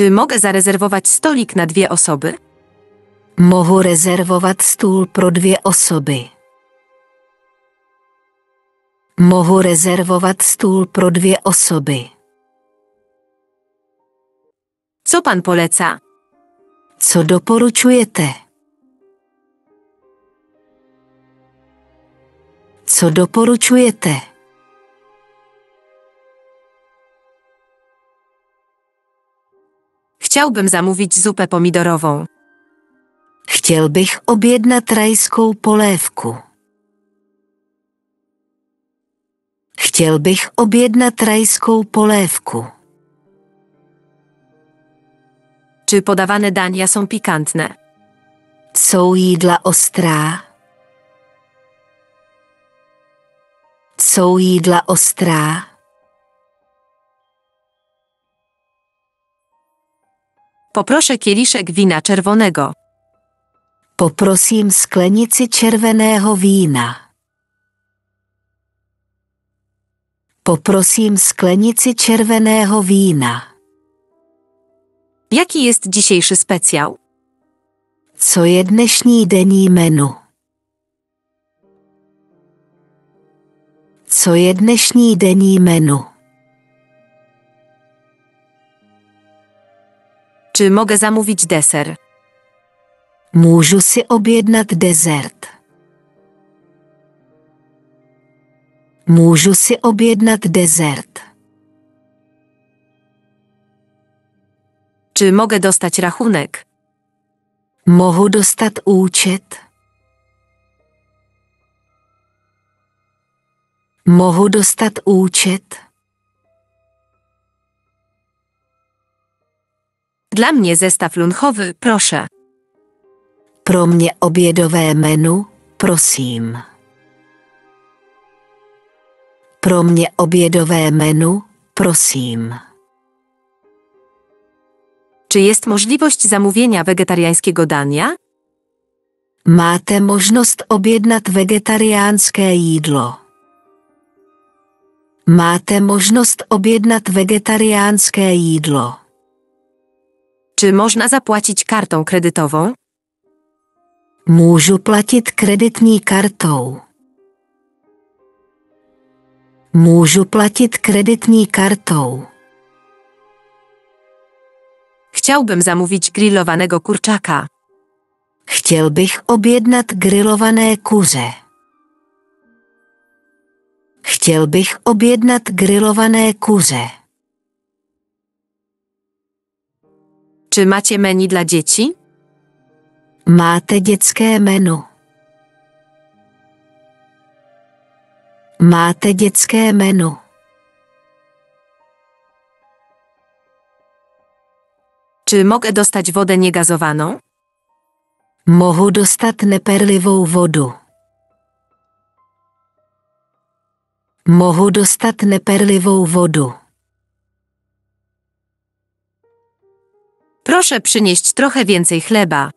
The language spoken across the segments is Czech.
Czy mogę zarezerwować stolik na 2 osoby? Mohu rezervovat stůl pro 2 osoby. Mohu rezervovat stůl pro 2 osoby. Co pan poleca? Co doporučujete? Co doporučujete? Chciałbym zamówić zupę pomidorową. Chtěl bych objednat rajskou polévku. Chtěl bych objednat rajskou polévku. Czy podawane dania są pikantne? Jsou jídla ostrá? Jsou jídla ostrá? Poproszę kieliszek wina czerwonego. Poprosím sklenici červeného vína. Poprosím sklenici červeného vína. Jaki jest dzisiejszy specjał? Co je dnešní denní menu? Co je dnešní denní menu? Czy mogę zamówić deser? Můžu si objednat dezert. Můžu si objednat dezert. Czy mogę dostać rachunek? Mohu dostat účet? Mohu dostat účet? Dla mnie zestaw lunchowy, proszę. Pro mě obědové menu, prosím. Pro mě obědové menu, prosím. Czy jest możliwość zamówienia wegetariańskiego dania? Máte možnost objednat vegetariánské jídlo. Máte možnost objednat vegetariánské jídlo. Czy można zapłacić kartą kredytową? Můžu platit kreditní kartou. Můžu platit kreditní kartou. Chciałbym zamówić grillowanego kurczaka. Chtěl bych objednat grilované kuře. Chtěl bych objednat grilované kuře. Czy macie menu dla dzieci? Máte dětské menu. Máte dětské menu. Czy mogę dostać wodę niegazowaną? Mohu dostat neperlivou vodu. Mohu dostat neperlivou vodu. Proszę przynieść trochę więcej chleba.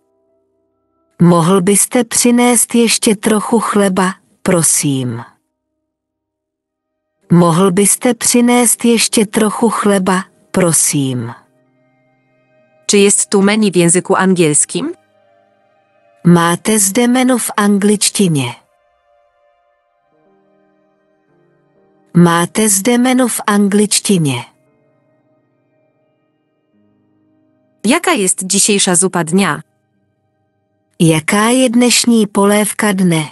Mohl byste přinést ještě trochu chleba, prosím. Mohl byste přinést ještě trochu chleba, prosím. Czy jest tu menu w języku angielskim? Máte zde menu v angličtině. Máte zde menu v angličtině. Jaka jest dzisiejsza zupa dnia? Jaká je dnešní polévka dne?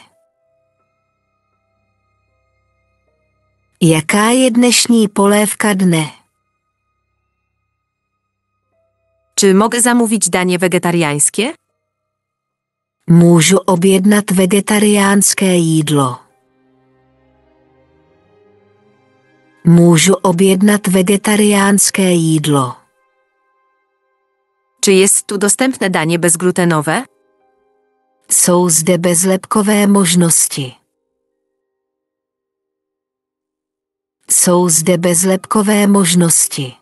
Jaká je dnešní polévka dne? Czy mogę zamówić danie wegetariańskie? Můžu objednat vegetariánské jídlo. Můžu objednat vegetariánské jídlo. Czy jest tu dostępne danie bezglutenowe? Jsou zde bezlepkové možnosti. Jsou zde bezlepkové možnosti.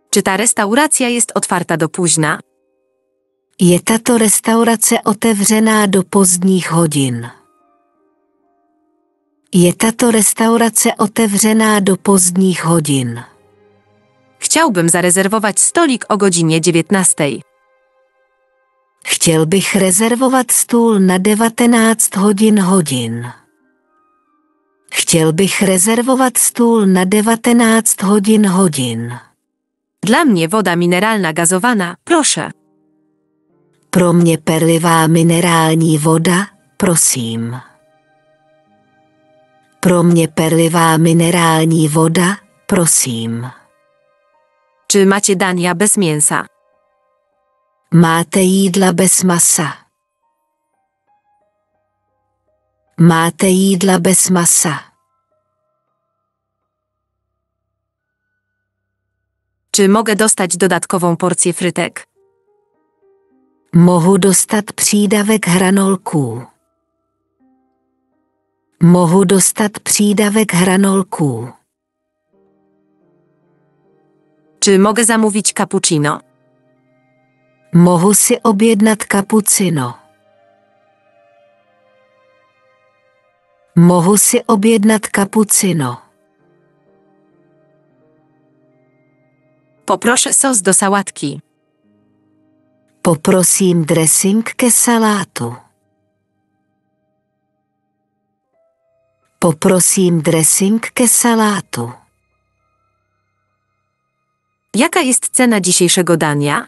Czy ta restauracja jest otwarta do późna? Je tato restaurace otevřená do pozdních hodin? Je tato restaurace otevřená do pozdních hodin? Chciałbym zarezerwować stolik o godzinie 19. Chtěl bych rezervovat stůl na 19 hodin. Chtěl bych rezervovat stůl na 19 hodin. Dla mnie woda mineralna gazowana, proszę. Pro mě perlivá minerální voda, prosím. Pro mě perlivá minerální voda, prosím. Czy macie dania bez mięsa? Máte jídla bez masa? Máte jídla bez masa? Czy mogę dostać dodatkową porcję frytek? Mohu dostat přídavek hranolků. Mohu dostat přídavek hranolků. Czy mogę zamówić cappuccino? Mohu si objednat kapucino. Mohu si objednat kapucino. Poproszę sos do sałatki. Poprosím dressing ke salátu. Poprosím dressing ke salátu. Jaka jest cena dzisiejszego dania?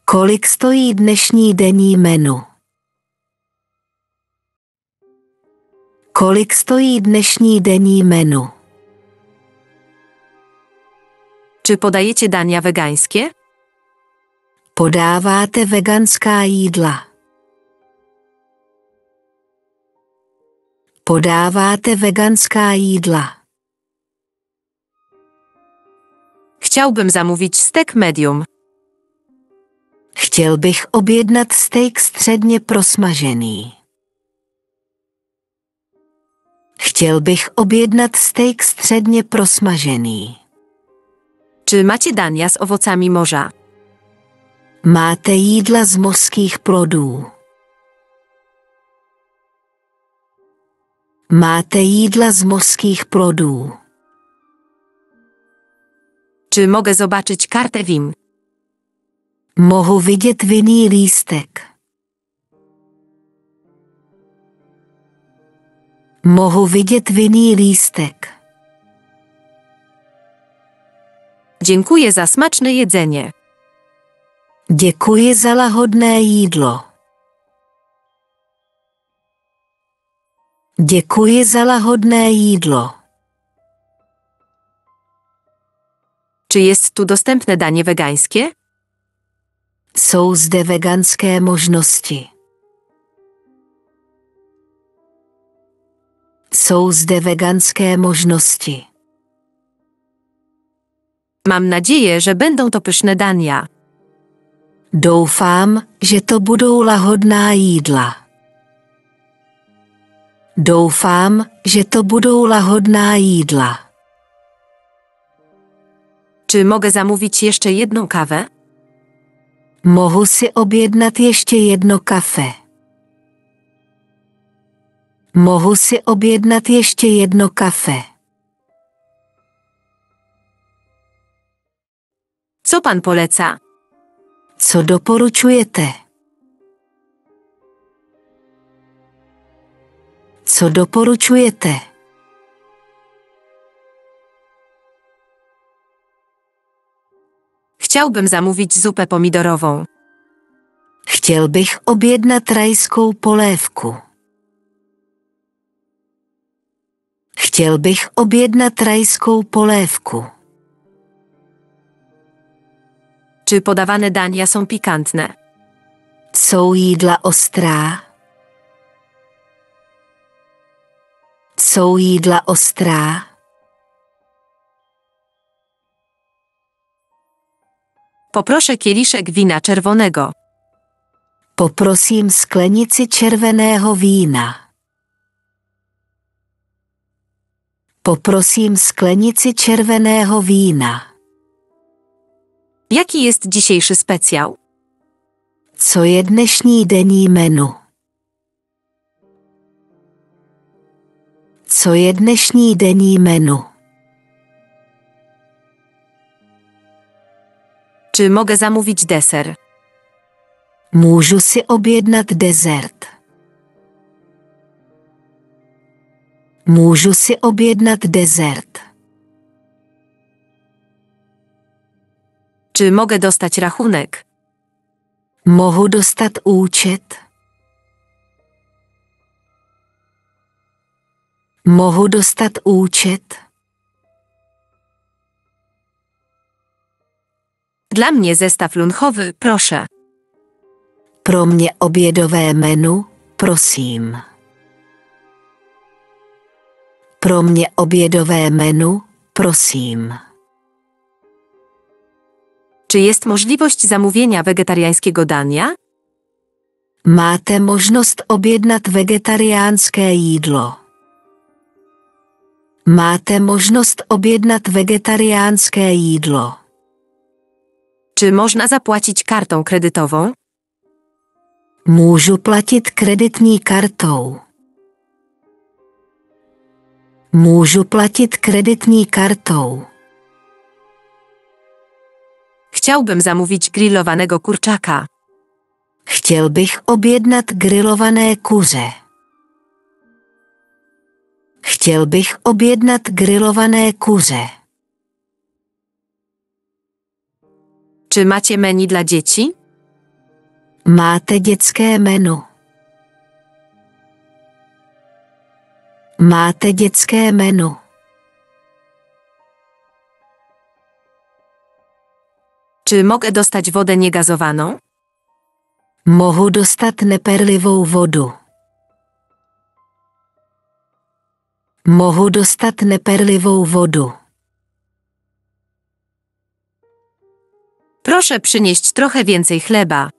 Kolik stojí dnešní denní menu? Kolik stojí dnešní denní menu? Czy podajecie dania wegańskie? Podáváte veganská jídla. Podáváte veganská jídla. Chciałbym zamówić stek medium. Chtěl bych objednat steak středně prosmažený. Chtěl bych objednat steak středně prosmažený. Czy macie dania z owocami morza? Máte jídla z mořských plodů. Máte jídla z mořských plodů. Czy mogę zobaczyć kartę WIM? Mohu vidět vinný lístek. Mohu vidět vinný lístek. Dziękuję za smaczne jedzenie. Děkuji za lahodné jídlo. Děkuji za lahodné jídlo. Czy jest tu dostępne danie wegańskie? Jsou zde veganské možnosti. Jsou zde veganské možnosti. Mam nadzieję, że będą to pyszne dania. Doufám, že to budou lahodná jídla. Doufám, že to budou lahodná jídla. Czy mogę zamówić jeszcze jedną kawę? Mohu si objednat ještě jedno kafe. Mohu si objednat ještě jedno kafe. Co pan poleca? Co doporučujete? Co doporučujete? Chciałbym zamówić zupę pomidorową. Chtěl bych objednat rajskou polévku. Chtěl bych objednat rajskou polévku. Czy podawane dania są pikantne? Jsou jídla ostrá? Jsou jídla ostrá? Poproszę kieliszek wina czerwonego. Poprosím sklenici červeného vína. Poprosím sklenici červeného vína. Jaki jest dzisiejszy specjał? Co je dnešní denní menu? Co je dnešní denní menu? Czy mogę zamówić deser? Můžu si objednat dezert. Můžu si objednat dezert. Czy mogę dostać rachunek? Mohu dostat účet? Mohu dostat účet? Dla mnie zestaw lunchowy, proszę. Pro mě obědové menu, prosím. Pro mě obědové menu, prosím. Czy jest możliwość zamówienia wegetariańskiego dania? Máte možnost objednat vegetariánské jídlo. Máte možnost objednat vegetariánské jídlo. Czy można zapłacić kartą kredytową? Můžu platit kreditní kartou. Můžu platit kreditní kartou. Chciałbym zamówić grillowanego kurczaka. Chtěl bych objednat grilované kuře. Chtěl bych objednat grilované kuře. Czy macie menu dla dzieci? Máte dětské menu. Máte dětské menu. Czy mogę dostać wodę niegazowaną? Mohu dostat neperlivou vodu. Mohu dostat neperlivou vodu. Proszę przynieść trochę więcej chleba.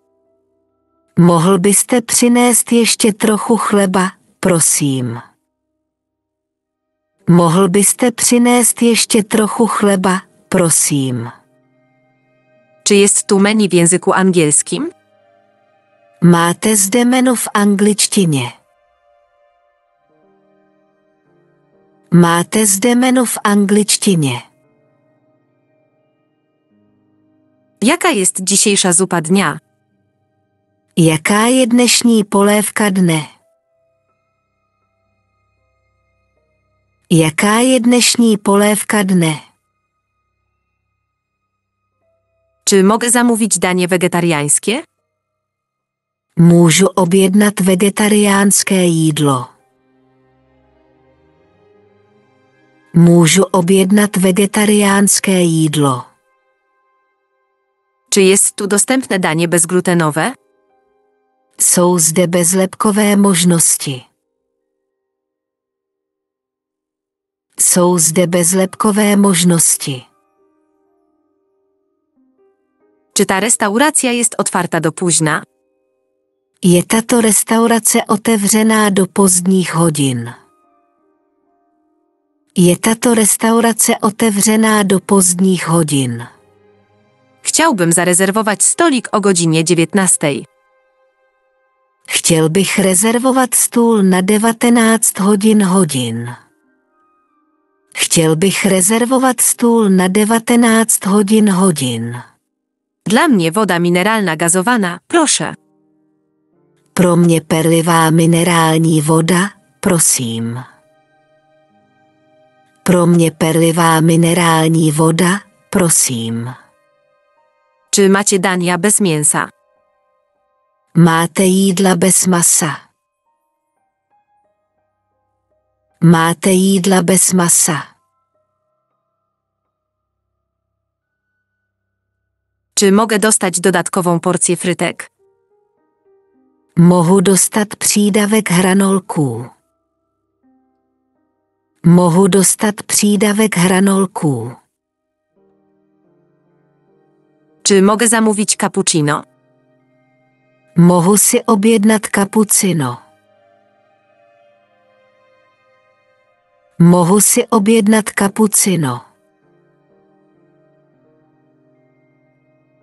Mohl byste přinést ještě trochu chleba, prosím. Mohl byste přinést ještě trochu chleba, prosím. Czy jest tu menu w języku angielskim? Máte zde menu v angličtině. Máte zde menu v angličtině. Jaka jest dzisiejsza zupa dnia? Jaká je dnešní polévka dne? Jaká je dnešní polévka dne? Czy mogę zamówić danie wegetariańskie? Můžu objednat vegetariánské jídlo. Můžu objednat vegetariánské jídlo. Czy jest tu dostępne danie bezglutenowe? Jsou zde bezlepkové možnosti. Jsou zde bezlepkové možnosti. Czy ta restauracja jest otwarta do późna? Je tato restaurace otevřená do pozdních hodin? Je tato restaurace otevřená do pozdních hodin? Chciałbym zarezerwować stolik o godzinie 19. Chtěl bych rezervovat stůl na 19 hodin. Chtěl bych rezervovat stůl na 19 hodin. Dla mnie woda mineralna gazowana, proszę. Pro mě perlivá minerální voda, prosím. Pro mě perlivá minerální voda, prosím. Czy macie dania bez mięsa? Máte jídla bez masa? Máte jídla bez masa? Czy mogę dostać dodatkową porcję frytek? Mohu dostat přídavek hranolků. Mohu dostat přídavek hranolků. Czy mogę zamówić cappuccino? Mohu si objednat kapucino. Mohu si objednat kapucino.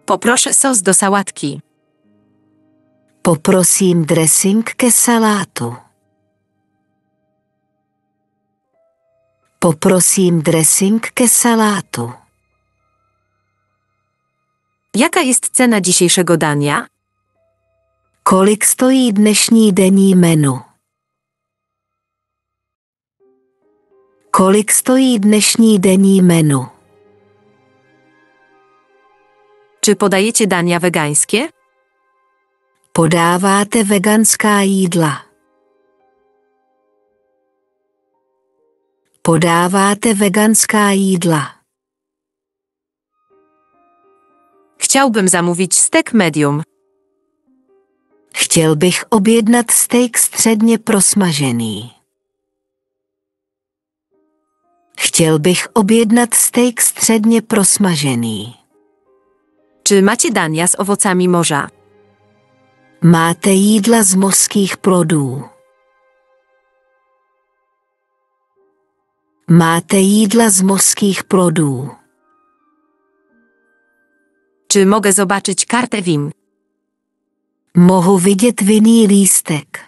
Poproszę sos do sałatki. Poprosím dressing ke salátu. Poprosím dressing ke salátu. Jaka jest cena dzisiejszego dania? Kolik stojí dnešní denní menu? Kolik stojí dnešní denní menu? Czy podajecie dania wegańskie? Podáváte veganská jídla? Podáváte veganská jídla? Chciałbym zamówić stek medium. Chtěl bych objednat steak středně prosmažený. Chtěl bych objednat steak středně prosmažený. Czy macie dania z owocami morza? Máte jídla z mořských plodů? Máte jídla z mořských plodů? Czy mogę zobaczyć kartę WIM? Mohu vidět vinný lístek?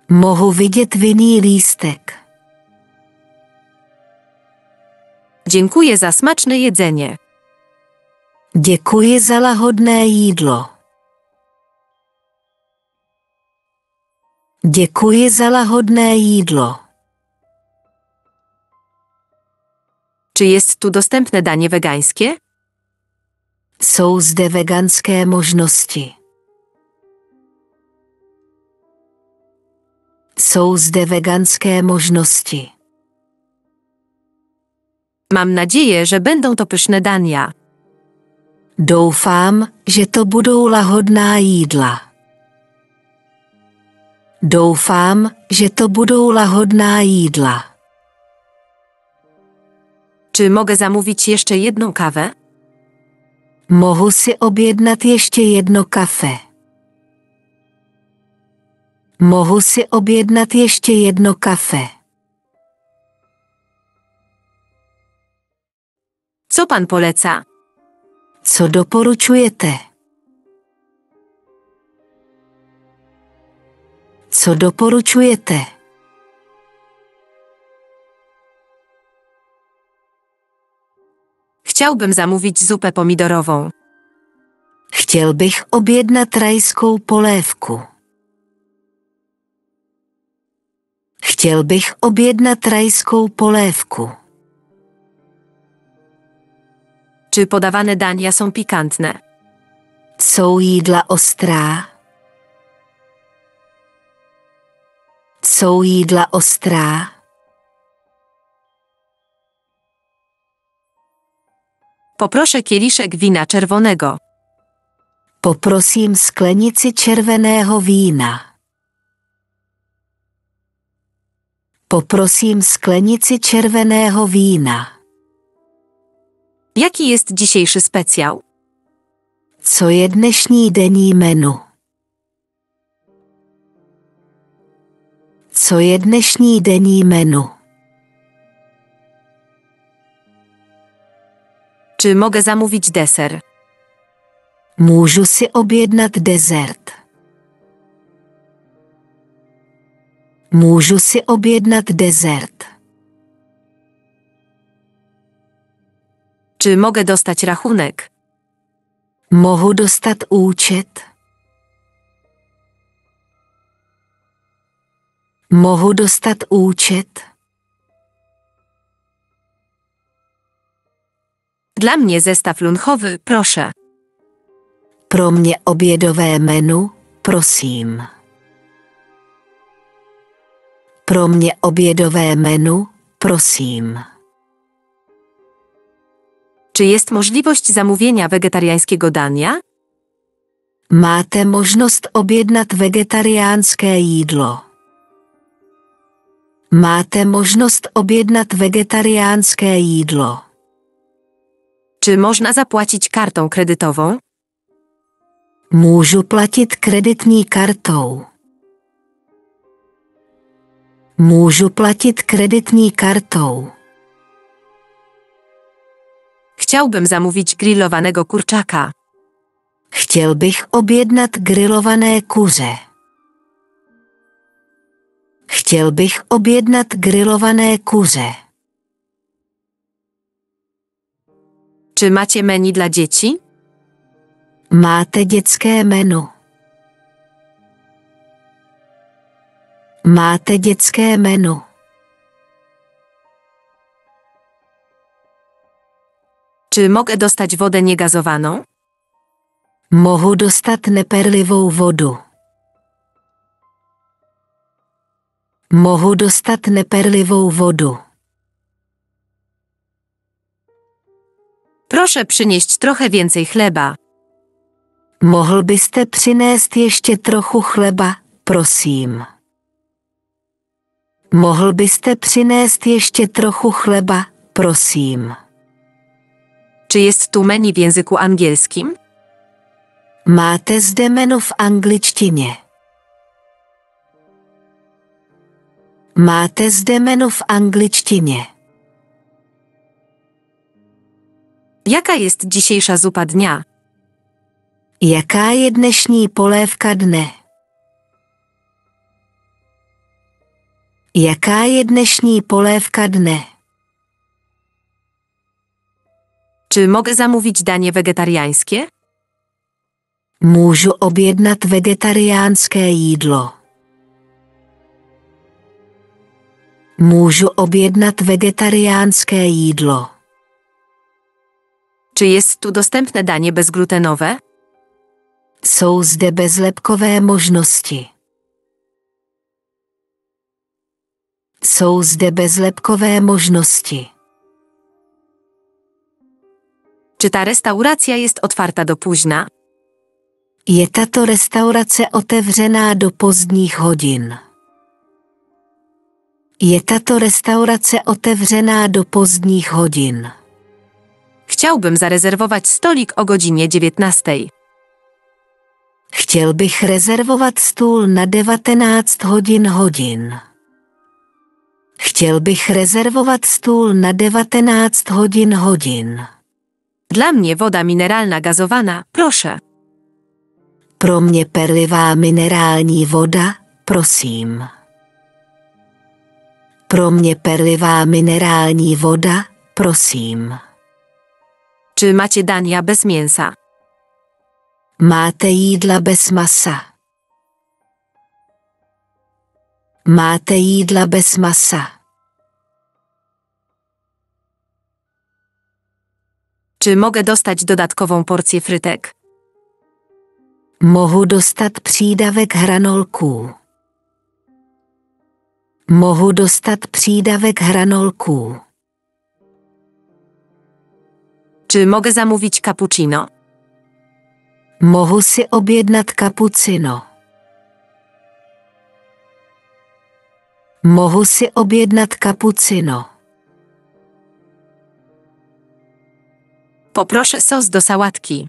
Mohu vidět vinný lístek? Dziękuję za smaczne jedzenie. Děkuji za lahodné jídlo. Děkuji za lahodné jídlo. Czy jest tu dostępne danie wegańskie? Jsou zde veganské možnosti. Jsou zde veganské možnosti. Mam nadzieję, że będą to pyszne dania. Doufám, že to budou lahodná jídla. Doufám, že to budou lahodná jídla. Czy mogę zamówić jeszcze jedną kawę? Mohu si objednat ještě jedno kafe. Mohu si objednat ještě jedno kafe. Co pan poleca? Co doporučujete? Co doporučujete? Chciałbym zamówić zupę pomidorową. Chtěl bych objednat rajskou polévku. Chtěl bych objednat rajskou polévku. Czy podawane dania są pikantne? Jsou jídla ostrá? Jsou jídla ostrá? Poproszę kieliszek wina czerwonego. Poprosím sklenici červeného vína. Poprosím sklenici červeného vína. Jaki jest dzisiejszy specjał? Co je dnešní denní menu? Co je dnešní denní menu? Czy mogę zamówić deser? Můžu si objednat dezert. Můžu si objednat dezert. Czy mogę dostać rachunek? Mohu dostat účet? Mohu dostat účet? Dla mnie zestaw lunchowy, proszę. Pro mě obědové menu, prosím. Pro mě obědové menu, prosím. Czy jest możliwość zamówienia wegetariańskiego dania? Máte možnost objednat vegetariánské jídlo. Máte možnost objednat vegetariánské jídlo. Czy można zapłacić kartą kredytową? Můžu platit kreditní kartou. Můžu platit kreditní kartou. Chciałbym zamówić grillowanego kurczaka. Chtěl bych objednat grilované kuře. Chtěl bych objednat grilované kuře. Czy macie menu dla dzieci? Máte dětské menu? Máte dětské menu? Czy mogę dostać wodę niegazowaną? Mohu dostat neperlivou vodu? Mohu dostat neperlivou vodu? Proszę przynieść trochę więcej chleba. Mohl byste přinést ještě trochu chleba, prosím? Mohl byste přinést ještě trochu chleba, prosím? Czy jest tu menu w języku angielskim? Máte zde menu v angličtině? Máte zde menu v angličtině? Jaka jest dzisiejsza zupa dnia? Jaká je dnešní polévka dne? Jaká je dnešní polévka dne? Czy mogę zamówić danie wegetariańskie? Můžu objednat vegetariánské jídlo. Můžu objednat vegetariánské jídlo. Czy jest tu dostępne danie bezglutenowe? Jsou zde bezlepkové možnosti. Jsou zde bezlepkové možnosti. Czy ta restauracja jest otwarta do późna? Je tato restaurace otevřená do pozdních hodin? Je tato restaurace otevřená do pozdních hodin? Chciałbym zarezerwować stolik o godzinie 19. Chtěl bych rezervovat stůl na 19 hodin. Chtěl bych rezervovat stůl na 19 hodin. Dla mnie woda mineralna gazowana, proszę. Pro mě perlivá minerální voda, prosím. Pro mě perlivá minerální voda, prosím. Czy macie dania bez mięsa? Máte jídla bez masa? Máte jídla bez masa? Czy mogę dostać dodatkową porcję frytek? Mohu dostat přídavek hranolků. Mohu dostat přídavek hranolků. Czy mogę zamówić cappuccino? Mohu si objednat kapucino. Mohu si objednat kapucino. Poproszę sos do sałatki.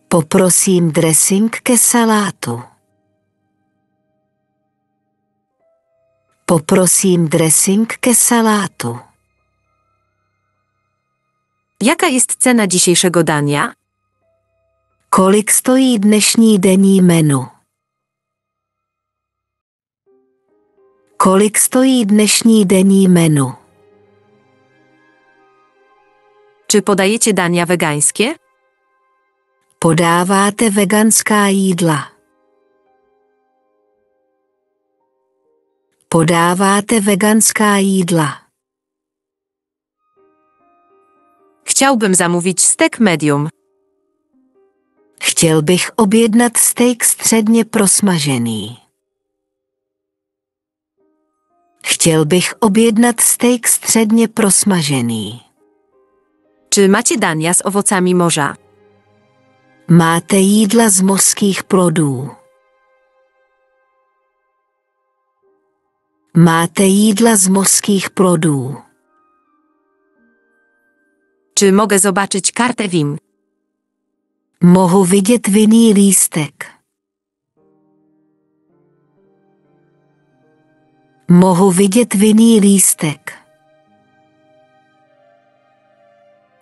Poprosím dressing ke salátu. Poprosím dressing ke salátu. Jaka jest cena dzisiejszego dania? Kolik stojí dnešní denní menu? Kolik stojí dnešní denní menu? Czy podajecie dania wegańskie? Podáváte veganská jídla. Podáváte veganská jídla. Chciałbym zamówić steak medium. Chtěl bych objednat steak středně prosmažený. Chtěl bych objednat steak středně prosmažený. Czy macie dania z owocami morza? Máte jídla z mořských plodů. Máte jídla z mořských plodů. Czy mogę zobaczyć kartę WIM? Mohu vidět vinný lístek. Mohu vidět vinný lístek.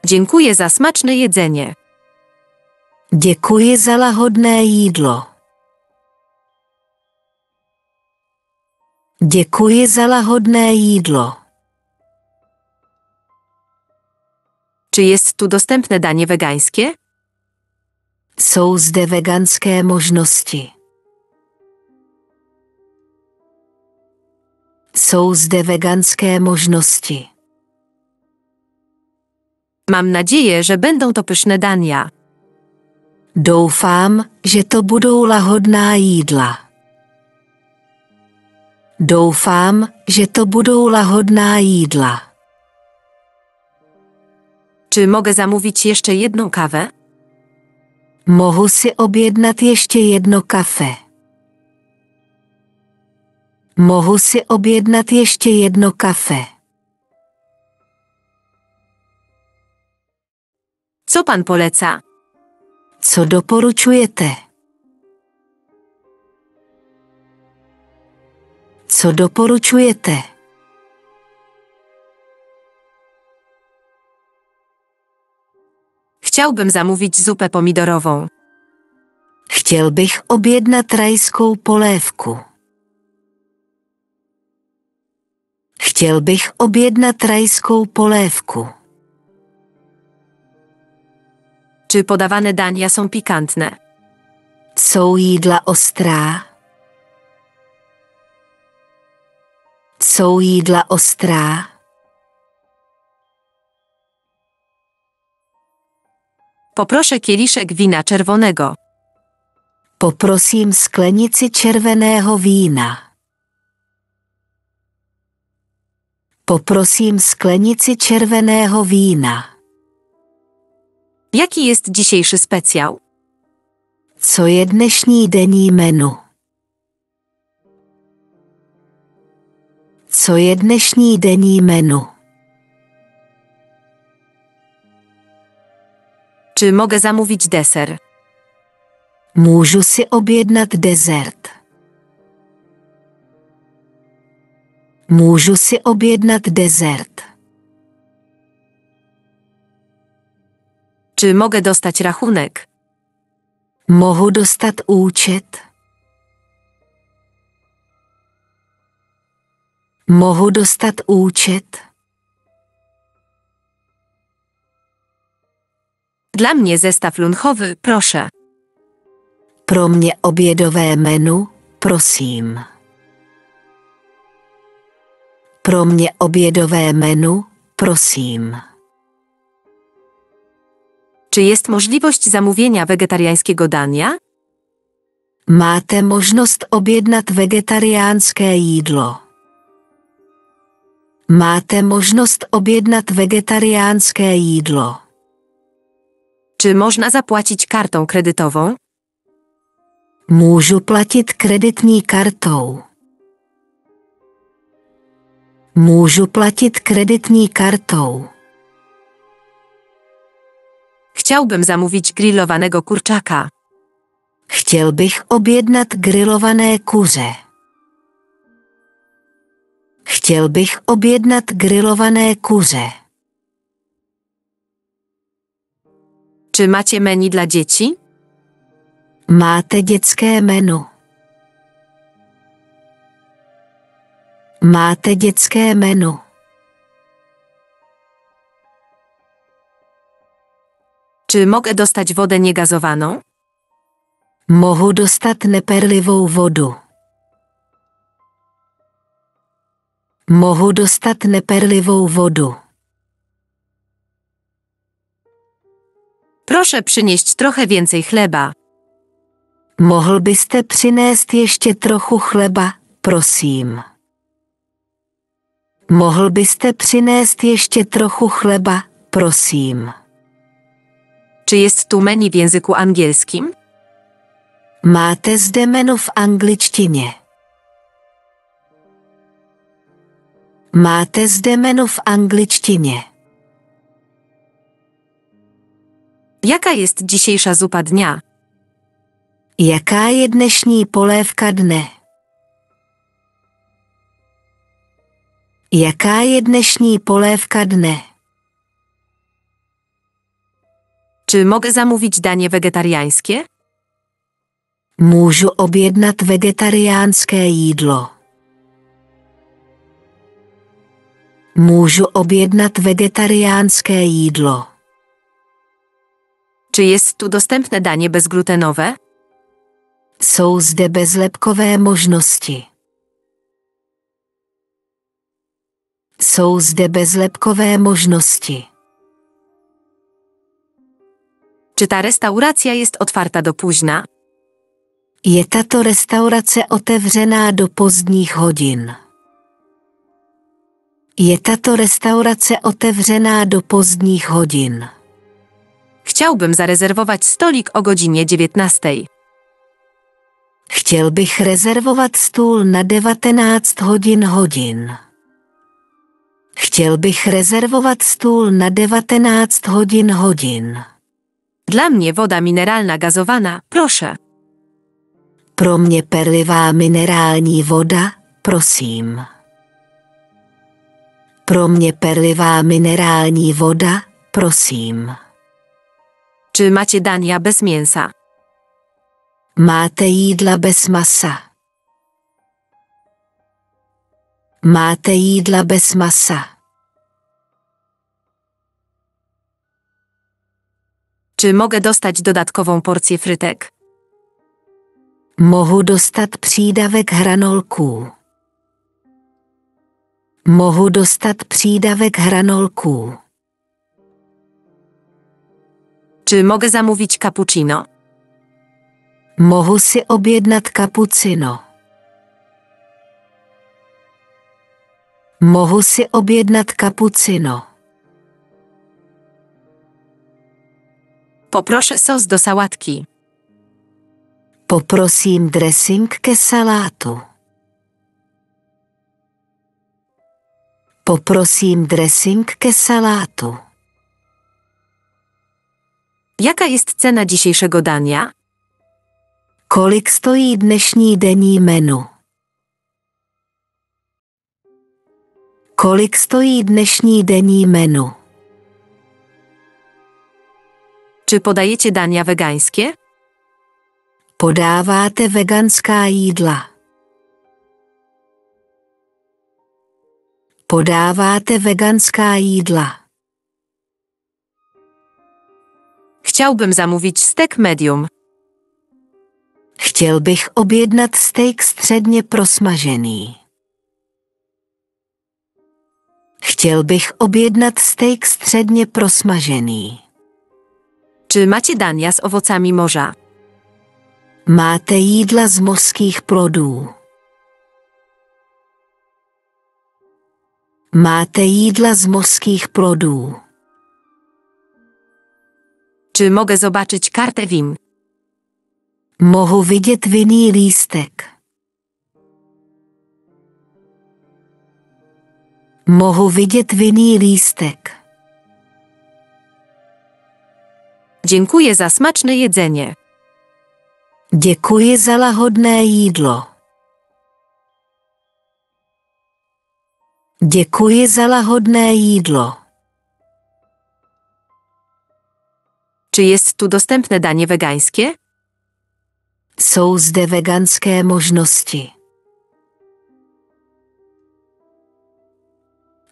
Dziękuję za smaczne jedzenie. Děkuji za lahodné jídlo. Děkuji za lahodné jídlo. Czy jest tu dostępne danie wegańskie? Jsou zde veganské možnosti. Jsou zde veganské možnosti. Mam nadzieję, że będą to pyszne dania. Doufám, že to budou lahodná jídla. Doufám, že to budou lahodná jídla. Czy mogę zamówić jeszcze jedną kawę? Mohu si objednat ještě jedno kafe. Mohu si objednat ještě jedno kafe. Co pan poleca? Co doporučujete? Co doporučujete? Chciałbym zamówić zupę pomidorową. Chtěl bych objednat rajskou polévku. Chtěl bych objednat rajskou polévku. Czy podawane dania są pikantne? Jsou jídla ostrá? Jsou jídla ostrá? Poproszę kieliszek wina czerwonego. Poprosím sklenici červeného vína. Poprosím sklenici červeného vína. Jaki jest dzisiejszy specjał? Co je dnešní denní menu? Co je dnešní denní menu? Czy mogę zamówić deser? Můžu si objednat dezert. Můžu si objednat dezert. Czy mogę dostać rachunek? Mohu dostat účet? Mohu dostat účet? Dla mnie zestaw lunchowy, proszę. Pro mě obědové menu, prosím. Pro mě obědové menu, prosím. Czy jest możliwość zamówienia wegetariańskiego dania? Máte možnost objednat vegetariánské jídlo. Máte možnost objednat vegetariánské jídlo. Czy można zapłacić kartą kredytową? Můžu platit kreditní kartou. Můžu platit kreditní kartou. Chciałbym zamówić grillowanego kurczaka. Chtěl bych objednat grilované kuře. Chtěl bych objednat grilované kuře. Czy macie menu dla dzieci? Máte dětské menu. Máte dětské menu. Czy mogę dostać wodę niegazowaną? Mohu dostat neperlivou vodu. Mohu dostat neperlivou vodu. Proszę przynieść trochę więcej chleba. Mohl byste přinést ještě trochu chleba, prosím. Mohl byste přinést ještě trochu chleba, prosím. Czy jest tu menu w języku angielskim? Máte zde menu v angličtině. Máte zde menu v angličtině. Jaka jest dzisiejsza zupa dnia? Jaká je dnešní polévka dne? Jaká je dnešní polévka dne? Czy mogę zamówić danie wegetariańskie? Můžu objednat vegetariánské jídlo. Můžu objednat vegetariánské jídlo. Czy jest tu dostępne danie bezglutenowe? Jsou zde bezlepkové možnosti. Jsou zde bezlepkové možnosti. Czy ta restauracja jest otwarta do późna? Je tato restaurace otevřená do pozdních hodin? Je tato restaurace otevřená do pozdních hodin? Chciałbym zarezerwować stolik o godzinie 19. Chtěl bych rezervovat stůl na 19 hodin. Chtěl bych rezervovat stůl na 19 hodin. Dla mnie woda mineralna gazowana, proszę. Pro mě perlivá minerální voda, prosím. Pro mě perlivá minerální voda, prosím. Czy macie dania bez mięsa? Máte jídla bez masa? Máte jídla bez masa? Czy mogę dostać dodatkową porcję frytek? Mohu dostat přídavek hranolků. Mohu dostat přídavek hranolků. Czy mogę zamówić cappuccino? Mohu si objednat kapucino. Mohu si objednat kapucino. Poproszę sos do sałatki. Poprosím dressing ke salátu. Poprosím dressing ke salátu. Jaka jest cena dzisiejszego dania? Kolik stojí dnešní denní menu? Kolik stojí dnešní denní menu? Czy podajecie dania wegańskie? Podáváte veganská jídla. Podáváte veganská jídla. Chciałbym zamówić stek medium. Chtěl bych objednat steak středně prosmažený. Chtěl bych objednat steak středně prosmažený. Czy macie dania z owocami morza? Máte jídla z mořských plodů. Máte jídla z mořských plodů. Czy mogę zobaczyć kartę WIM? Mohu vidět vinný lístek. Mohu vidět vinný lístek. Dziękuję za smaczne jedzenie. Děkuji za lahodné jídlo. Děkuji za lahodné jídlo. Czy jest tu dostępne danie wegańskie? Jsou zde veganské možnosti.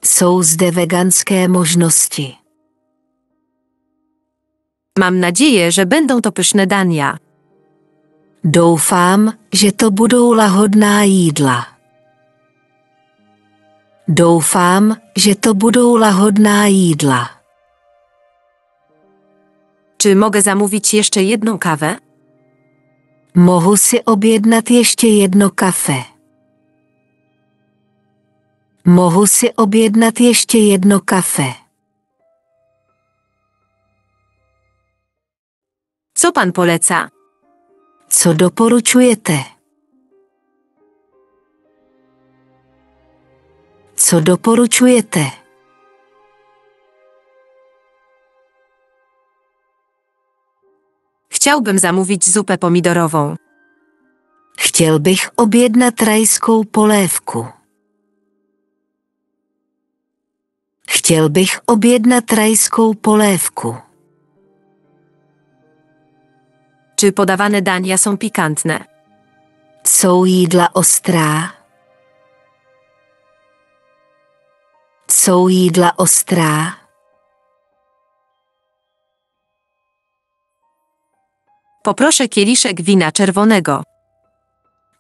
Jsou zde veganské možnosti. Mam nadzieję, że będą to pyszne dania. Doufám, že to budou lahodná jídla. Doufám, že to budou lahodná jídla. Czy mogę zamówić jeszcze jedną kawę? Mohu si objednat ještě jedno kafe. Mohu si objednat ještě jedno kafe. Co pan poleca? Co doporučujete? Co doporučujete? Chciałbym zamówić zupę pomidorową. Chtěl bych objednat rajskou polévku. Chtěl bych objednat rajskou polévku. Czy podawane dania są pikantne? Jsou jídla ostrá? Jsou jídla ostrá? Poproszę kieliszek wina czerwonego.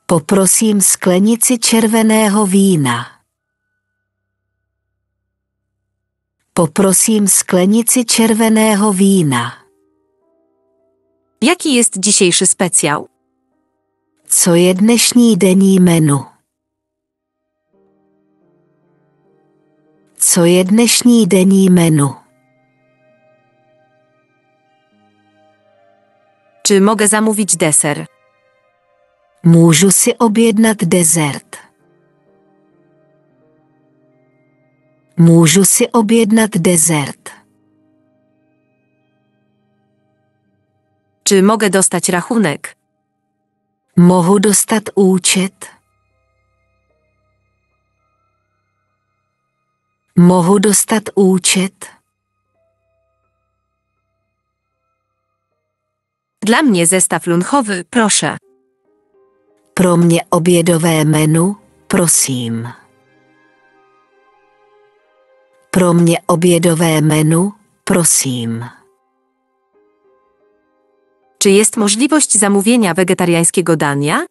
Poprosím sklenici červeného vína. Poprosím sklenici červeného vína. Jaki jest dzisiejszy specjał? Co je dnešní denní menu? Co je dnešní denní menu? Czy mogę zamówić deser? Můžu si objednat dezert. Můžu si objednat dezert. Czy mogę dostać rachunek? Mohu dostat účet? Mohu dostat účet? Dla mnie zestaw lunchowy, proszę. Pro mě obědové menu, prosím. Pro mě obědové menu, prosím. Czy jest możliwość zamówienia wegetariańskiego dania?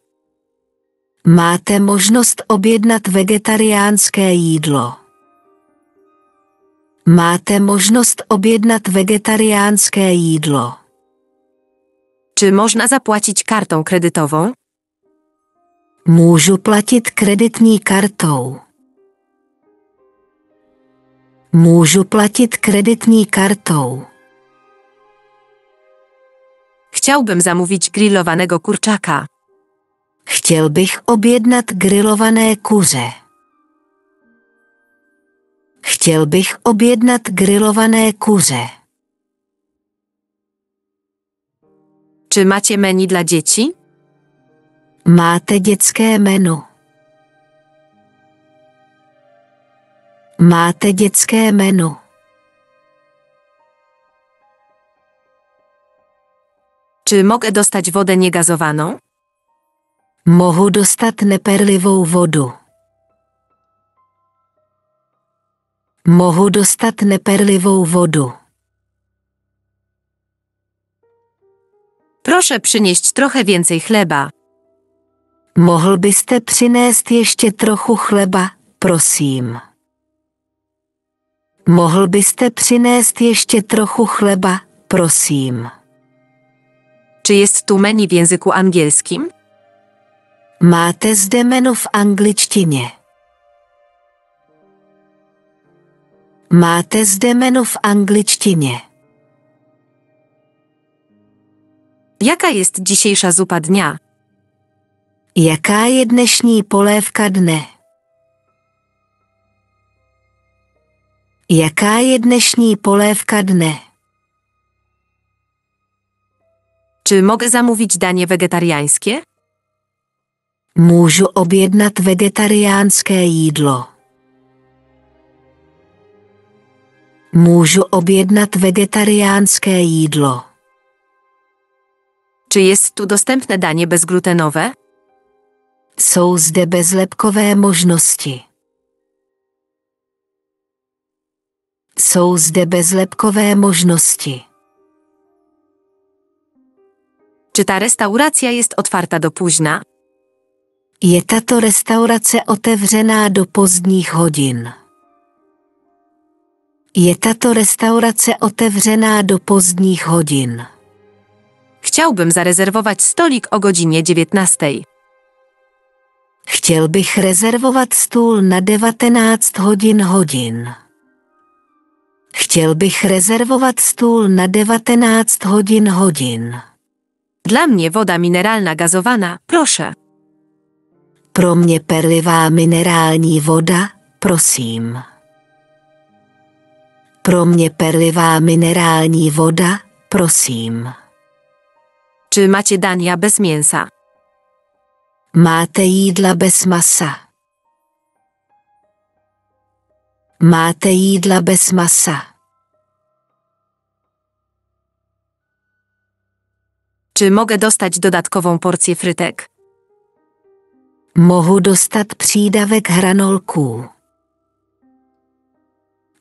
Máte možnost objednat vegetariánské jídlo. Máte možnost objednat vegetariánské jídlo. Czy można zapłacić kartą kredytową? Můžu platit kreditní kartou. Můžu platit kreditní kartou. Chciałbym zamówić grillowanego kurczaka. Chtěl bych objednat grilované kuře. Chtěl bych objednat grilované kuře. Czy macie menu dla dzieci? Máte dětské menu. Máte dětské menu. Czy mogę dostać wodę niegazowaną? Mohu dostat neperlivou vodu. Mohu dostat neperlivou vodu. Proszę przynieść trochę więcej chleba. Mohl byste přinést ještě trochu chleba, prosím. Mohl byste přinést ještě trochu chleba, prosím. Czy jest tu menu w języku angielskim? Máte zde menu v angličtině. Máte zde menu v angličtině. Jaka jest dzisiejsza zupa dnia? Jaká je dnešní polévka dne? Jaká je dnešní polévka dne? Czy mogę zamówić danie wegetariańskie? Můžu objednat vegetariánské jídlo. Můžu objednat vegetariánské jídlo. Czy jest tu dostępne danie bezglutenowe? Jsou zde bezlepkové možnosti. Jsou zde bezlepkové možnosti. Czy ta restauracja jest otwarta do późna? Je tato restaurace otevřená do pozdních hodin? Je tato restaurace otevřená do pozdních hodin? Chciałbym zarezerwować stolik o godzinie 19. Chtěl bych rezervovat stůl na 19 hodin. Chtěl bych rezervovat stůl na 19 hodin. Dla mnie woda mineralna gazowana, proszę. Pro mě perlivá minerální voda, prosím. Pro mě perlivá minerální voda, prosím. Czy macie dania bez mięsa? Máte jídla bez masa? Máte jídla bez masa? Czy mogę dostać dodatkową porcję frytek? Mohu dostat přídavek hranolků.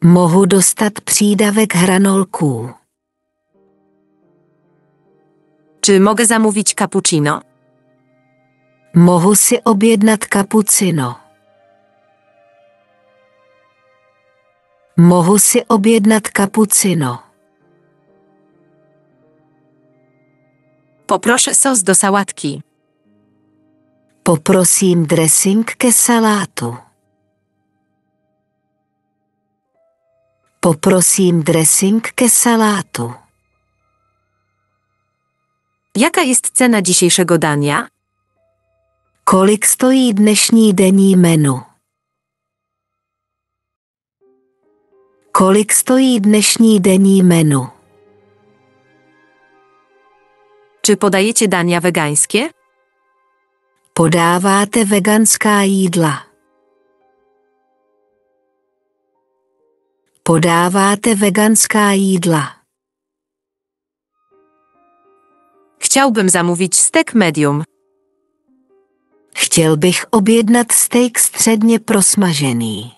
Mohu dostat přídavek hranolků. Czy mogę zamówić cappuccino? Mohu si objednat kapucino. Mohu si objednat kapucino. Poproszę sos do sałatki. Poprosím dressing ke salátu. Poprosím dressing ke salátu. Jaka jest cena dzisiejszego dania? Kolik stojí dnešní denní menu? Kolik stojí dnešní denní menu? Czy podajecie dania wegańskie? Podáváte veganská jídla. Podáváte veganská jídla. Chciałbym zamówić steak medium. Chtěl bych objednat steak středně prosmažený.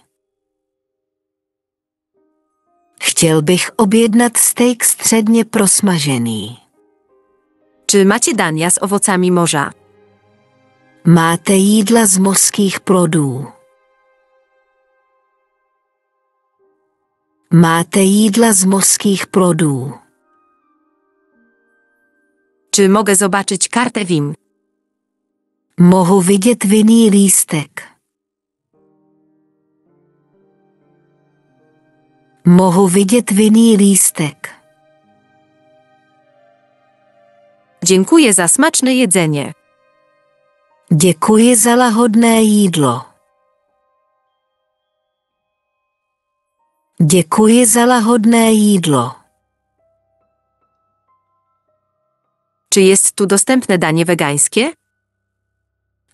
Chtěl bych objednat steak středně prosmažený. Czy macie dania z owocami morza? Máte jídla z mořských plodů. Máte jídla z mořských plodů. Czy mogę zobaczyć kartę WIM? Mohu vidět vinný lístek. Mohu vidět vinný lístek. Dziękuję za smaczne jedzenie. Děkuji za lahodné jídlo. Děkuji za lahodné jídlo. Czy jest tu dostępne danie wegańskie?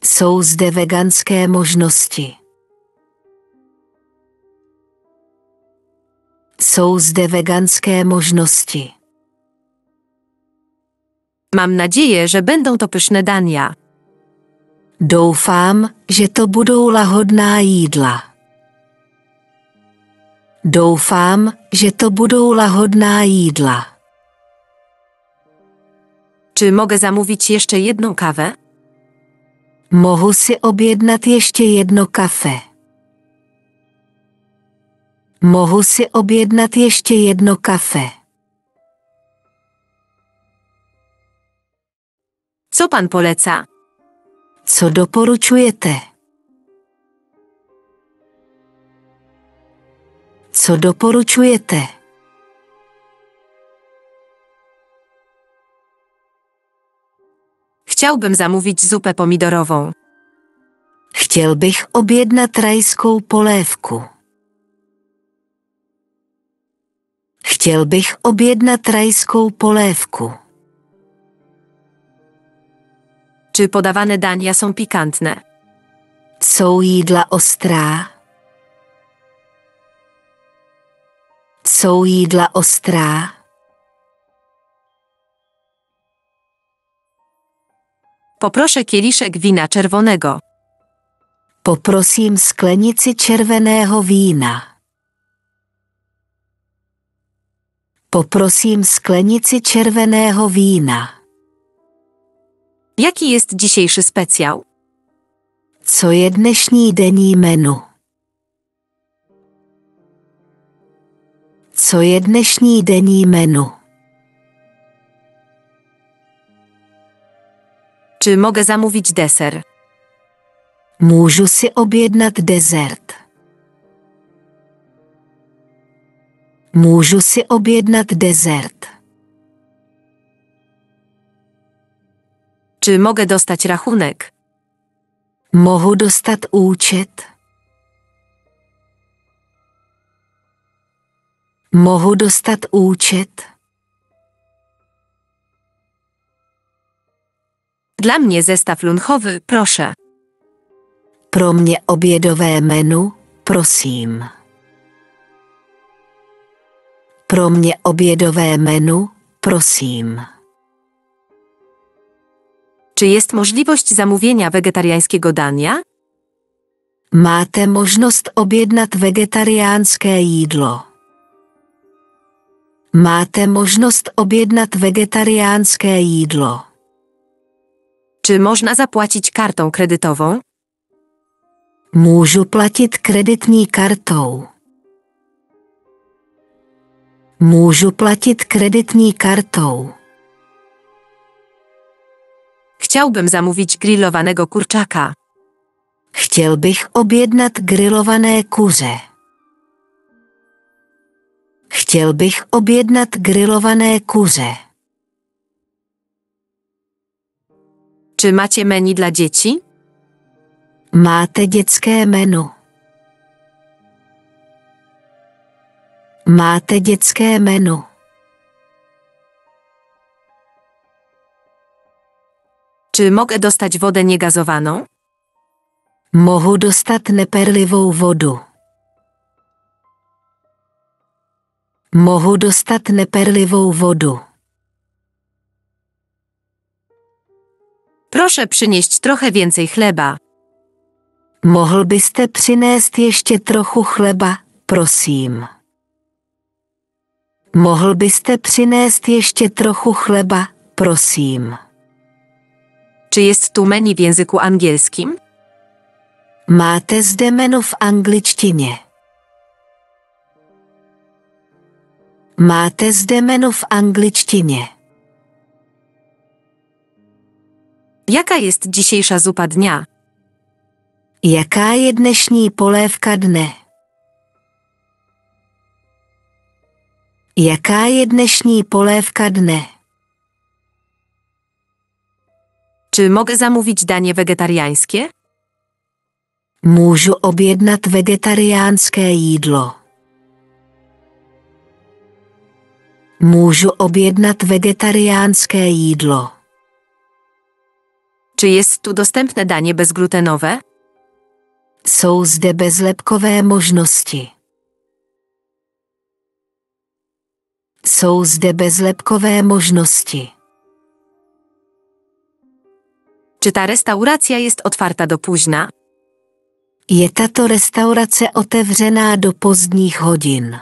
Jsou zde veganské možnosti. Jsou zde veganské možnosti. Mam nadzieję, że będą to pyszne dania. Doufám, že to budou lahodná jídla. Doufám, že to budou lahodná jídla. Czy mogę zamówić jeszcze jedną kawę? Mohu si objednat ještě jedno kafe. Mohu si objednat ještě jedno kafe. Co pan poleca? Co doporučujete? Co doporučujete? Chciałbym zamówić zupę pomidorową. Chtěl bych objednat rajskou polévku. Chtěl bych objednat rajskou polévku. Czy podawane dania są pikantne? Jsou jídla ostrá? Jsou jídla ostrá? Poproszę kieliszek wina czerwonego. Poprosím sklenici červeného vína. Poprosím sklenici červeného vína. Jaki jest dzisiejszy specjał? Co je dnešní denní menu? Co je dnešní denní menu? Czy mogę zamówić deser? Můžu si objednat dezert. Můžu si objednat dezert. Czy mogę dostać rachunek? Mohu dostat účet? Mohu dostat účet? Dla mnie zestaw lunchowy, proszę. Pro mě obědové menu, prosím. Pro mě obědové menu, prosím. Czy jest możliwość zamówienia wegetariańskiego dania? Máte možnost objednat vegetariánské jídlo. Máte možnost objednat vegetariánské jídlo. Czy można zapłacić kartą kredytową? Můžu platit kreditní kartou. Můžu platit kreditní kartou. Chciałbym zamówić grillowanego kurczaka. Chtěl bych objednat grilované kuře. Chtěl bych objednat grilované kuře. Czy macie menu dla dzieci? Máte dětské menu. Máte dětské menu. Czy mogę dostać wodę niegazowaną? Mohu dostat neperlivou vodu. Mohu dostat neperlivou vodu. Proszę przynieść trochę więcej chleba. Mohl byste přinést ještě trochu chleba, prosím. Mohl byste přinést ještě trochu chleba, prosím. Czy jest tu menu w języku angielskim? Máte zde menu v angličtině. Máte zde menu v angličtině. Jaka jest dzisiejsza zupa dnia? Jaká je dnešní polévka dne? Jaká je dnešní polévka dne? Czy mogę zamówić danie wegetariańskie? Můžu objednat vegetariánské jídlo. Můžu objednat vegetariánské jídlo. Czy jest tu dostępne danie bezglutenowe? Jsou zde bezlepkové možnosti. Jsou zde bezlepkové možnosti. Czy ta restauracja jest otwarta do późna? Je tato restaurace otevřená do pozdních hodin?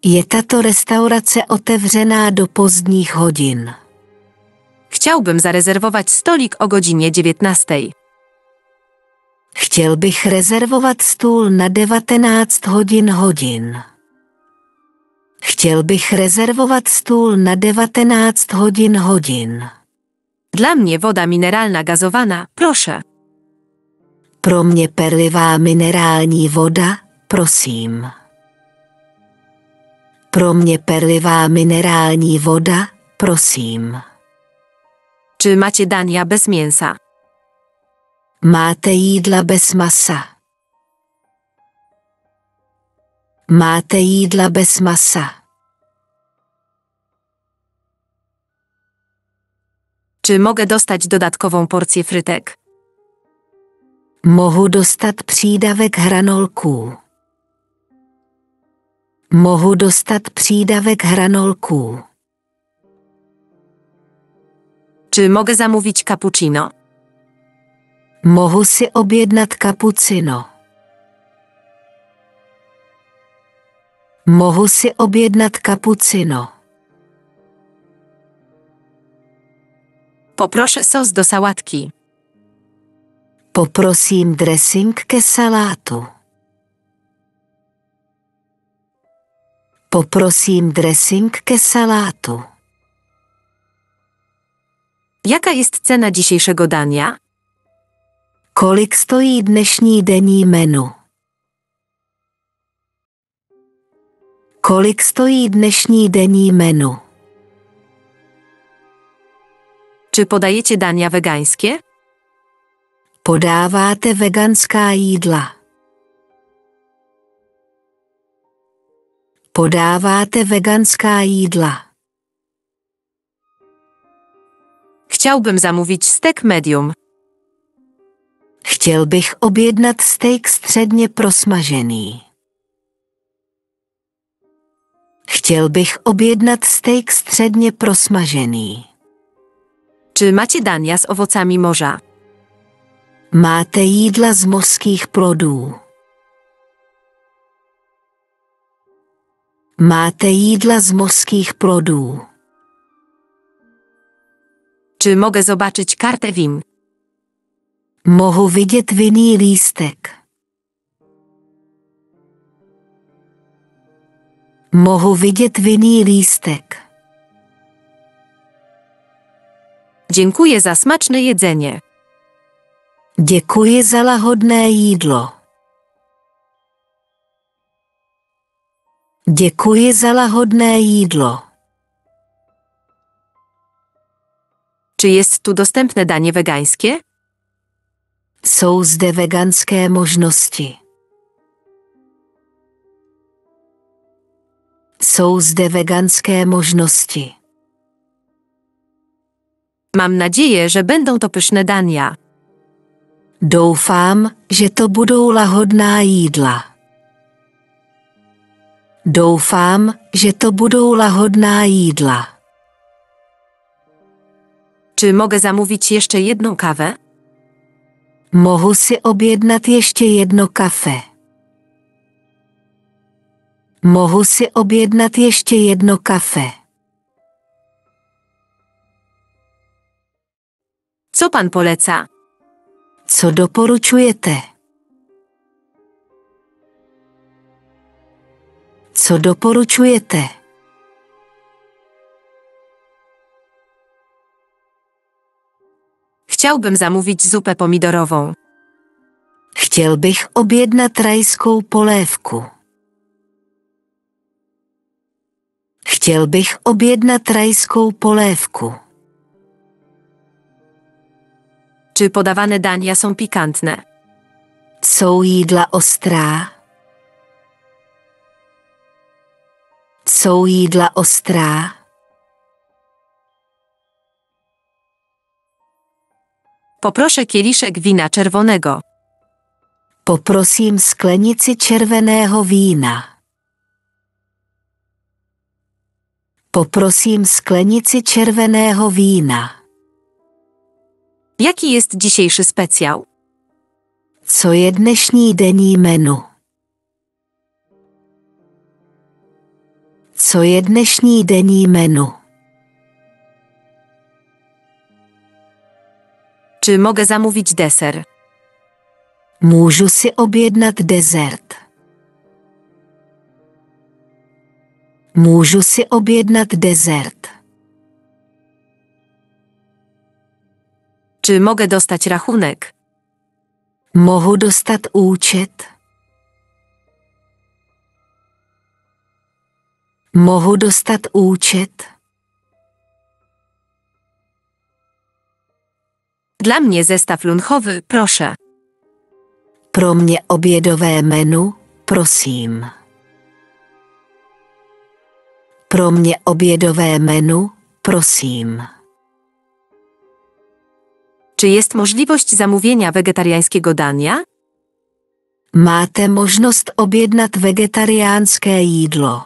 Je tato restaurace otevřená do pozdních hodin? Chciałbym zarezerwować stolik o godzinie 19. Chtěl bych rezervovat stůl na 19 hodin. Chtěl bych rezervovat stůl na 19 hodin. Dla mnie woda mineralna gazowana, proszę. Pro mě perlivá minerální voda, prosím. Pro mě perlivá minerální voda, prosím. Czy macie dania bez mięsa? Máte jídla bez masa? Máte jídla bez masa? Czy mogę dostać dodatkową porcję frytek? Mohu dostat přídavek hranolků. Mohu dostat přídavek hranolků. Czy mogę zamówić cappuccino? Mohu si objednat kapucino. Mohu si objednat kapucino. Poproszę sos do sałatki. Poprosím dressing ke salátu. Poprosím dressing ke salátu. Jaka jest cena dzisiejszego dania? Kolik stojí dnešní denní menu? Kolik stojí dnešní denní menu? Czy podajecie dania wegańskie? Podáváte veganská jídla. Podáváte veganská jídla. Chciałbym zamówić stek medium. Chtěl bych objednat steak středně prosmažený. Chtěl bych objednat steak středně prosmažený. Czy macie dania z owocami morza? Máte jídla z mořských plodů. Máte jídla z mořských plodů? Czy mogę zobaczyć kartę win? Mohu vidět vinný lístek? Mohu vidět vinný lístek? Dziękuję za smaczne jedzenie. Děkuji za lahodné jídlo. Děkuji za lahodné jídlo. Czy jest tu dostępne danie wegańskie? Jsou zde veganské možnosti. Jsou zde veganské možnosti. Mam nadzieję, że będą to pyszne dania. Doufám, že to budou lahodná jídla. Doufám, že to budou lahodná jídla. Czy mogę zamówić jeszcze jedną kawę? Mohu si objednat ještě jedno kafe. Mohu si objednat ještě jedno kafe. Co pan poleca? Co doporučujete? Co doporučujete? Chciałbym zamówić zupę pomidorową. Chtěl bych objednat rajskou polévku. Chtěl bych objednat rajskou polévku. Czy podawane dania są pikantne? Jsou jídla ostrá? Jsou jídla ostrá? Poproszę kieliszek wina czerwonego. Poprosím sklenici červeného vína. Poprosím sklenici červeného vína. Jaki jest dzisiejszy specjał? Co je dnešní denní menu? Co je dnešní denní menu? Czy mogę zamówić deser? Můžu si objednat dezert. Můžu si objednat dezert. Czy mogę dostać rachunek? Mohu dostat účet? Mohu dostat účet? Dla mnie zestaw lunchowy, proszę. Pro mě obědové menu, prosím. Pro mě obědové menu, prosím. Czy jest możliwość zamówienia wegetariańskiego dania? Máte možnost objednat vegetariánské jídlo.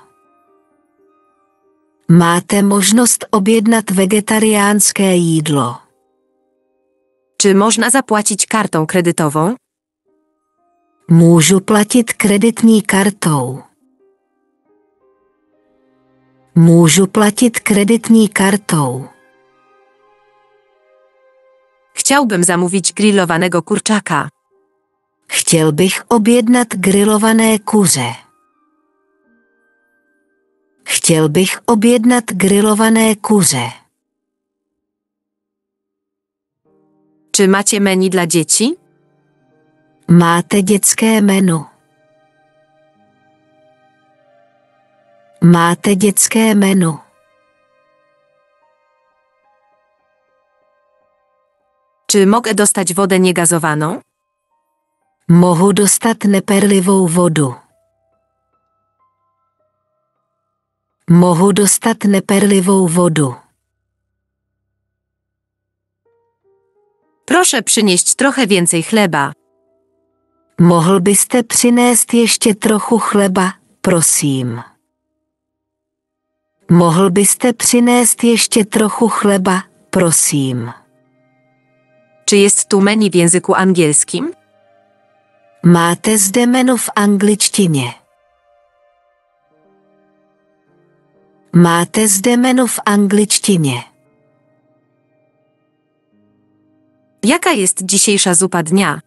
Máte možnost objednat vegetariánské jídlo. Czy można zapłacić kartą kredytową? Můžu platit kreditní kartou. Můžu platit kreditní kartou. Chciałbym zamówić grillowanego kurczaka. Chtěl bych objednat grilované kuře. Chtěl bych objednat grilované kuře. Czy macie menu dla dzieci? Máte dětské menu. Máte dětské menu. Czy mogę dostać wodę niegazowaną? Mohu dostat neperlivou vodu. Mohu dostat neperlivou vodu. Proszę przynieść trochę więcej chleba. Mohl byste přinést ještě trochu chleba, prosím. Mohl byste přinést ještě trochu chleba, prosím. Czy jest tu menu w języku angielskim? Máte zde menu v angličtině. Máte zde menu v angličtině. Jaka jest dzisiejsza zupa dnia?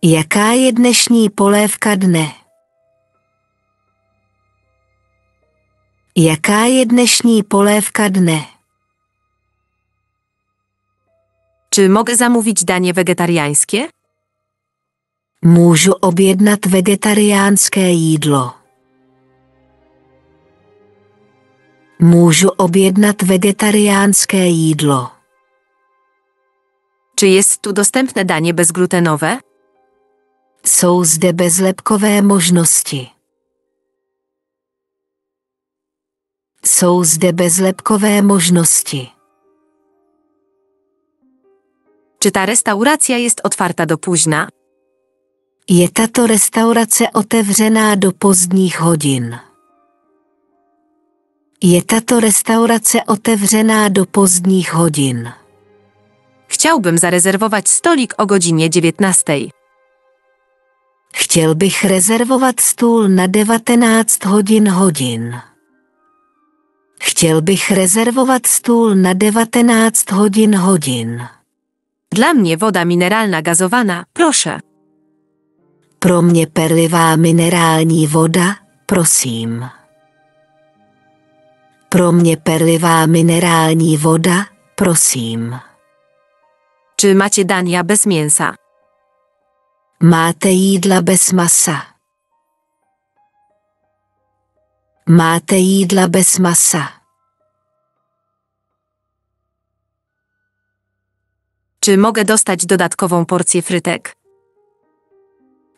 Jaká je dnešní polévka dne? Jaká je dnešní polévka dne? Czy mogę zamówić danie wegetariańskie? Můžu objednat vegetariánské jídlo. Můžu objednat vegetariánské jídlo. Czy jest tu dostępne danie bezglutenowe? Jsou zde bezlepkové možnosti. Jsou zde bezlepkové možnosti. Czy ta restauracja jest otwarta do późna? Je tato restaurace otevřená do pozdních hodin? Je tato restaurace otevřená do pozdních hodin? Chciałbym zarezerwować stolik o godzinie 19. Chtěl bych rezervovat stůl na 19 hodin. Chtěl bych rezervovat stůl na 19 hodin. Dla mnie woda mineralna gazowana, proszę. Pro mě perlivá minerální voda, prosím. Pro mě perlivá minerální voda, prosím. Czy macie dania bez mięsa? Máte jídla bez masa? Máte jídla bez masa? Czy mogę dostać dodatkową porcję frytek?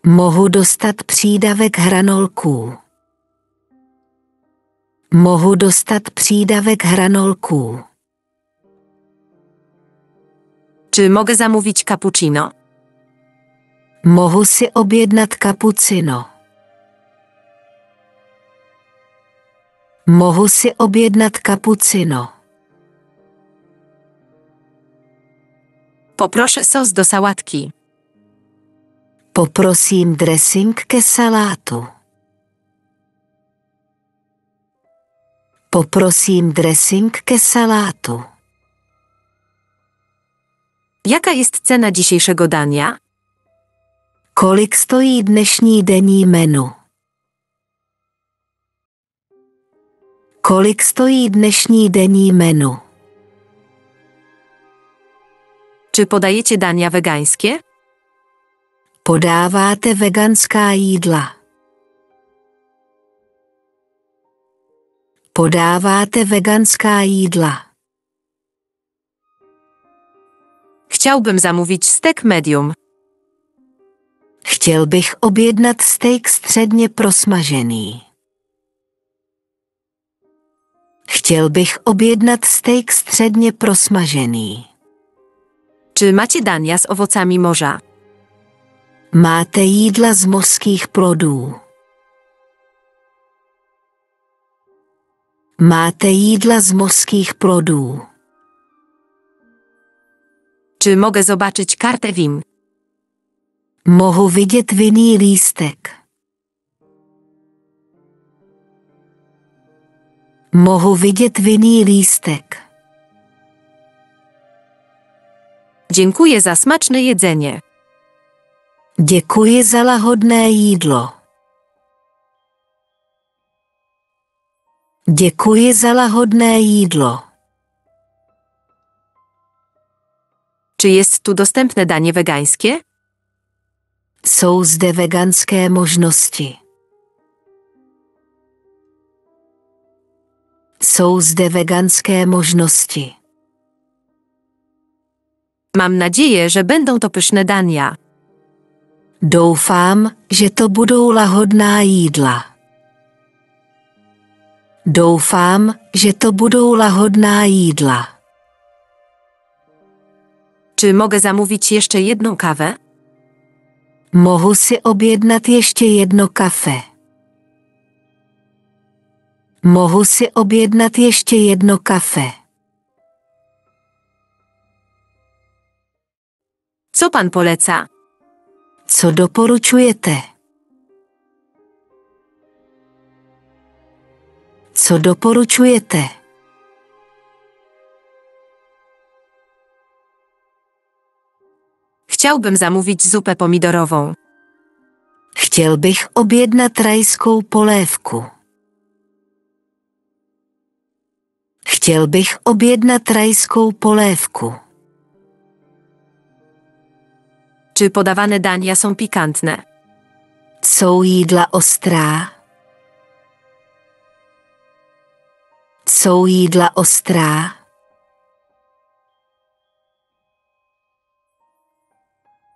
Mohu dostat přídavek hranolků. Mohu dostat přídavek hranolků. Czy mogę zamówić cappuccino? Mohu si objednat kapucino. Mohu si objednat kapucino. Poproszę sos do sałatki. Poprosím dressing ke salátu. Poprosím dressing ke salátu. Jaka jest cena dzisiejszego dania? Kolik stojí dnešní denní menu? Kolik stojí dnešní denní menu? Czy podajecie dania wegańskie? Podáváte veganská jídla. Podáváte veganská jídla. Chciałbym zamówić steak medium. Chtěl bych objednat steak středně prosmažený. Chtěl bych objednat steak středně prosmažený. Czy macie dania z owocami morza? Máte jídla z mořských plodů. Máte jídla z mořských plodů. Czy mogę zobaczyć kartę WIM? Mohu vidět vinný lístek. Mohu vidět vinný lístek. Dziękuję za smaczne jedzenie. Děkuji za lahodné jídlo. Děkuji za lahodné jídlo. Czy jest tu dostępne danie wegańskie? Jsou zde veganské možnosti. Jsou zde veganské možnosti. Mam nadzieję, że będą to pyszne dania. Doufám, že to budou lahodná jídla. Doufám, že to budou lahodná jídla. Czy mogę zamówić jeszcze jedną kawę? Mohu si objednat ještě jedno kafe. Mohu si objednat ještě jedno kafe. Co pan poleca? Co doporučujete? Co doporučujete? Chciałbym zamówić zupę pomidorową. Chtěl bych objednat rajskou polévku. Chtěl bych objednat rajskou polévku. Czy podawane dania są pikantne? Jsou jídla ostrá? Jsou jídla ostrá?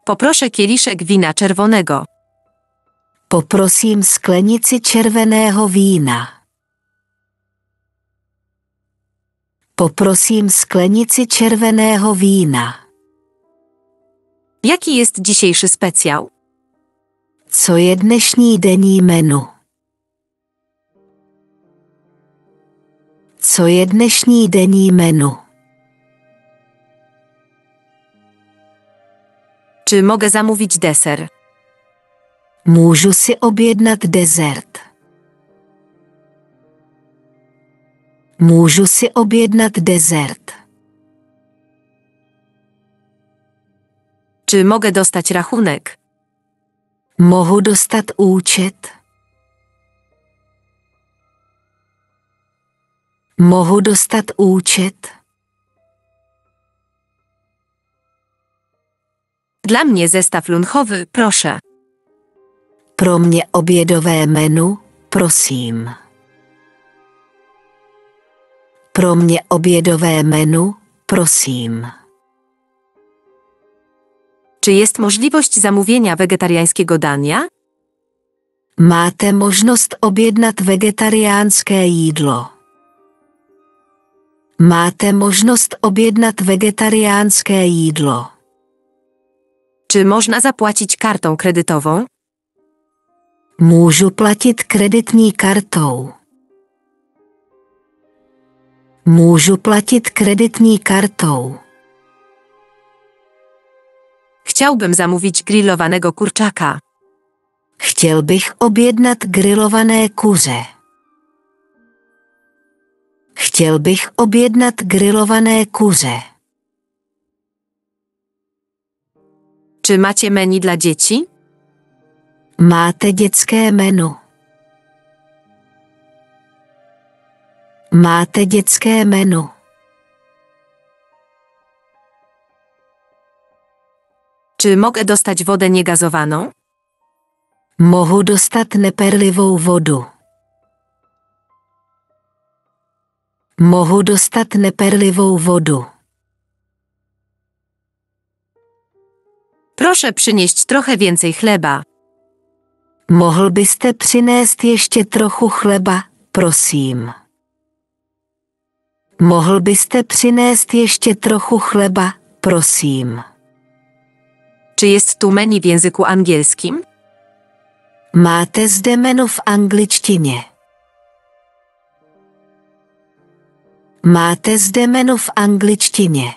Poproszę kieliszek wina czerwonego. Poprosím sklenici červeného vína. Poprosím sklenici červeného vína. Jaki jest dzisiejszy specjał? Co je dnešní denní menu? Co je dnešní denní menu? Czy mogę zamówić deser? Můžu si objednat dezert. Můžu si objednat dezert. Czy mogę dostać rachunek? Mohu dostat účet? Mohu dostat účet? Dla mnie zestaw lunchowy, proszę. Pro mě obědové menu, prosím. Pro mě obědové menu, prosím. Czy jest możliwość zamówienia wegetariańskiego dania? Máte možnost objednat vegetariánské jídlo. Máte možnost objednat vegetariánské jídlo. Czy można zapłacić kartą kredytową? Můžu platit kreditní kartou. Můžu platit kreditní kartou. Chciałbym zamówić grillowanego kurczaka. Chtěl bych objednat grilované kuře. Chtěl bych objednat grilované kuře. Czy macie menu dla dzieci? Máte dětské menu. Máte dětské menu. Czy mogę dostać wodę niegazowaną? Mohu dostat neperlivou vodu. Mohu dostat neperlivou vodu. Proszę przynieść trochę więcej chleba. Mohl byste přinést ještě trochu chleba, prosím. Mohl byste přinést ještě trochu chleba, prosím. Czy jest tu menu w języku angielskim? Máte zde menu v angličtině. Máte zde menu v angličtině.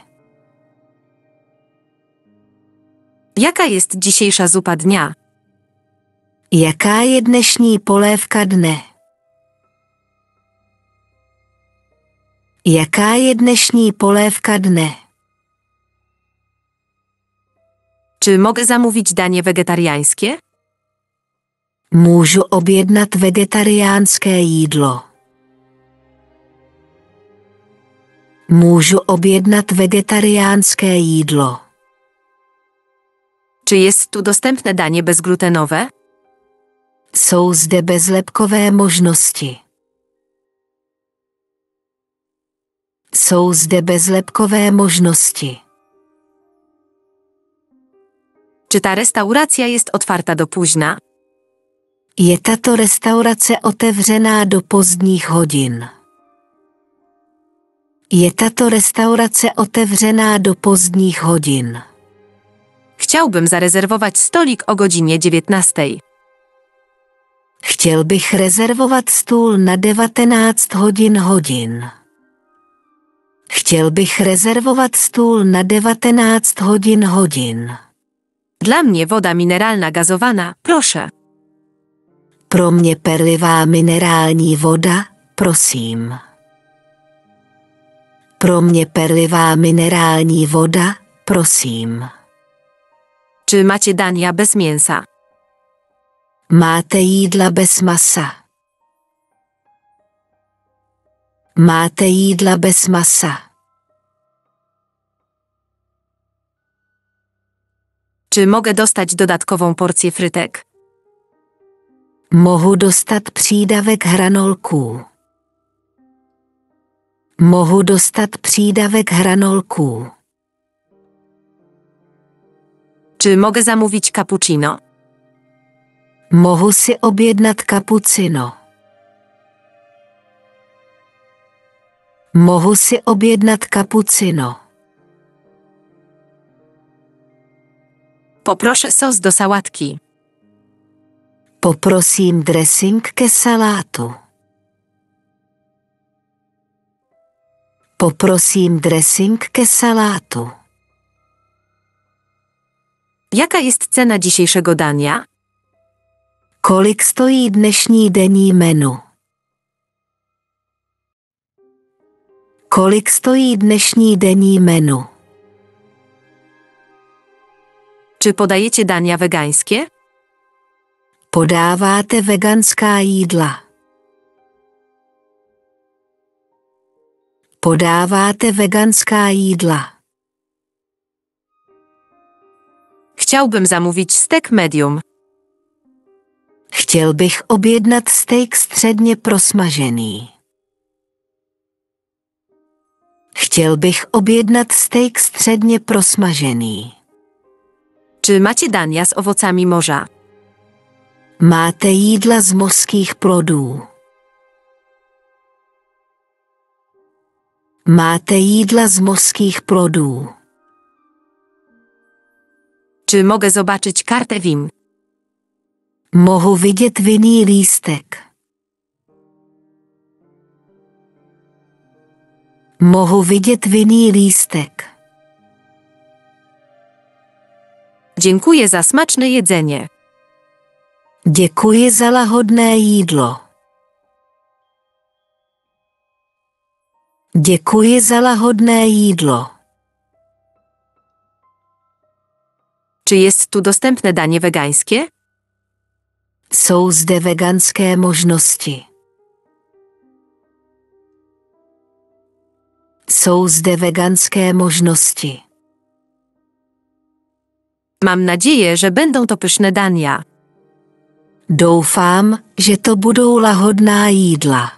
Jaka jest dzisiejsza zupa dnia? Jaká je dnešní polévka dne? Jaká je dnešní polévka dne? Czy mogę zamówić danie wegetariańskie? Můžu objednat vegetariánské jídlo. Můžu objednat vegetariánské jídlo. Czy jest tu dostępne danie bezglutenowe? Jsou zde bezlepkové možnosti. Jsou zde bezlepkové možnosti. Czy ta restauracja jest otwarta do późna? Je tato restaurace otevřená do pozdních hodin? Je tato restaurace otevřená do pozdních hodin? Chciałbym zarezerwować stolik o godzinie 19. Chtěl bych rezervovat stůl na 19 hodin. Chtěl bych rezervovat stůl na 19 hodin. Dla mnie woda mineralna gazowana, proszę. Pro mě perlivá minerální voda, prosím. Pro mě perlivá minerální voda, prosím. Czy macie dania bez mięsa? Máte jídla bez masa? Máte jídla bez masa? Czy mogę dostać dodatkową porcję frytek? Mohu dostat přídavek hranolků. Mohu dostat přídavek hranolků. Czy mogę zamówić cappuccino? Mohu si objednat kapucino. Mohu si objednat kapucino. Poproszę sos do sałatki. Poprosím dressing ke salátu. Poprosím dressing ke salátu. Jaka jest cena dzisiejszego dania? Kolik stojí dnešní denní menu? Kolik stojí dnešní denní menu? Czy podajecie dania wegańskie? Podáváte veganská jídla. Podáváte veganská jídla. Chciałbym zamówić steak medium. Chtěl bych objednat steak středně prosmažený. Chtěl bych objednat steak středně prosmažený. Czy macie dania z owocami morza? Máte jídla z mořských plodů. Máte jídla z mořských plodů. Czy mogę zobaczyć kartę WIM? Mohu vidět vinný lístek. Mohu vidět vinný lístek. Dziękuję za smaczne jedzenie. Děkuji za lahodné jídlo. Děkuji za lahodné jídlo. Czy jest tu dostępne danie wegańskie? Jsou zde veganské možnosti. Jsou zde veganské možnosti. Mam nadzieję, że będą to pyszne dania. Doufám, že to budou lahodná jídla.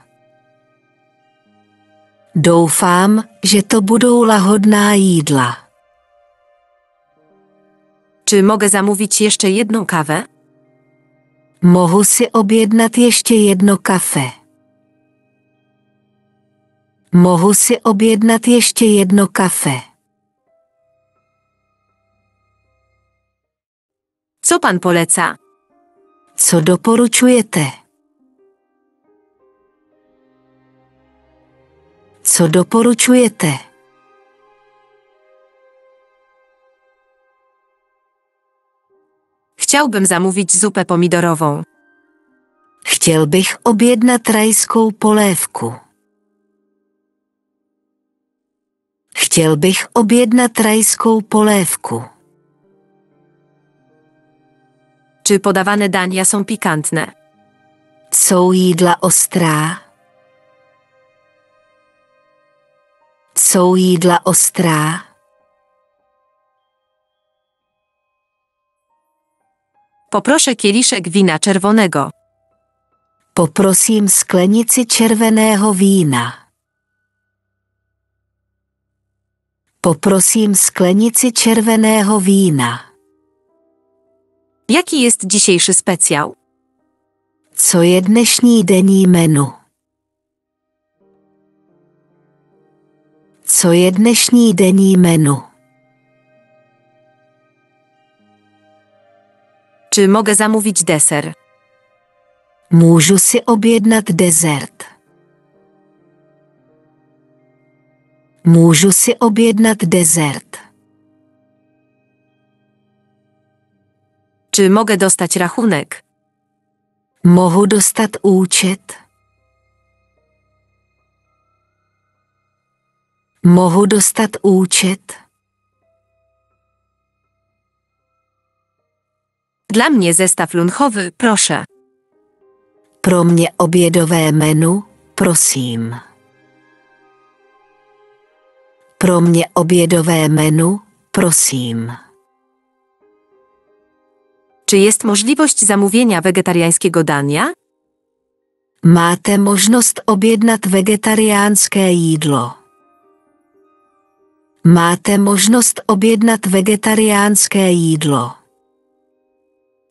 Doufám, že to budou lahodná jídla. Czy mogę zamówić jeszcze jedną kawę? Mohu si objednat ještě jedno kafe. Mohu si objednat ještě jedno kafe. Co pan poleca? Co doporučujete? Co doporučujete? Chciałbym zamówić zupę pomidorową. Chtěl bych objednat rajskou polévku. Chtěl bych objednat rajskou polévku. Czy podawane dania są pikantne? Jsou jídla ostrá? Jsou jídla ostrá? Poproszę kieliszek wina czerwonego. Poprosím sklenici červeného vína. Poprosím sklenici červeného vína. Jaki jest dzisiejszy specjał? Co je dnešní denní menu? Co je dnešní denní menu? Czy mogę zamówić deser? Můžu si objednat dezert. Můžu si objednat dezert. Czy mogę dostać rachunek? Mohu dostat účet? Mohu dostat účet? Dla mnie zestaw lunchowy, proszę. Pro mě obědové menu, prosím. Pro mě obědové menu, prosím. Czy jest możliwość zamówienia wegetariańskiego dania? Máte možnost objednat vegetariánské jídlo. Máte možnost objednat vegetariánské jídlo.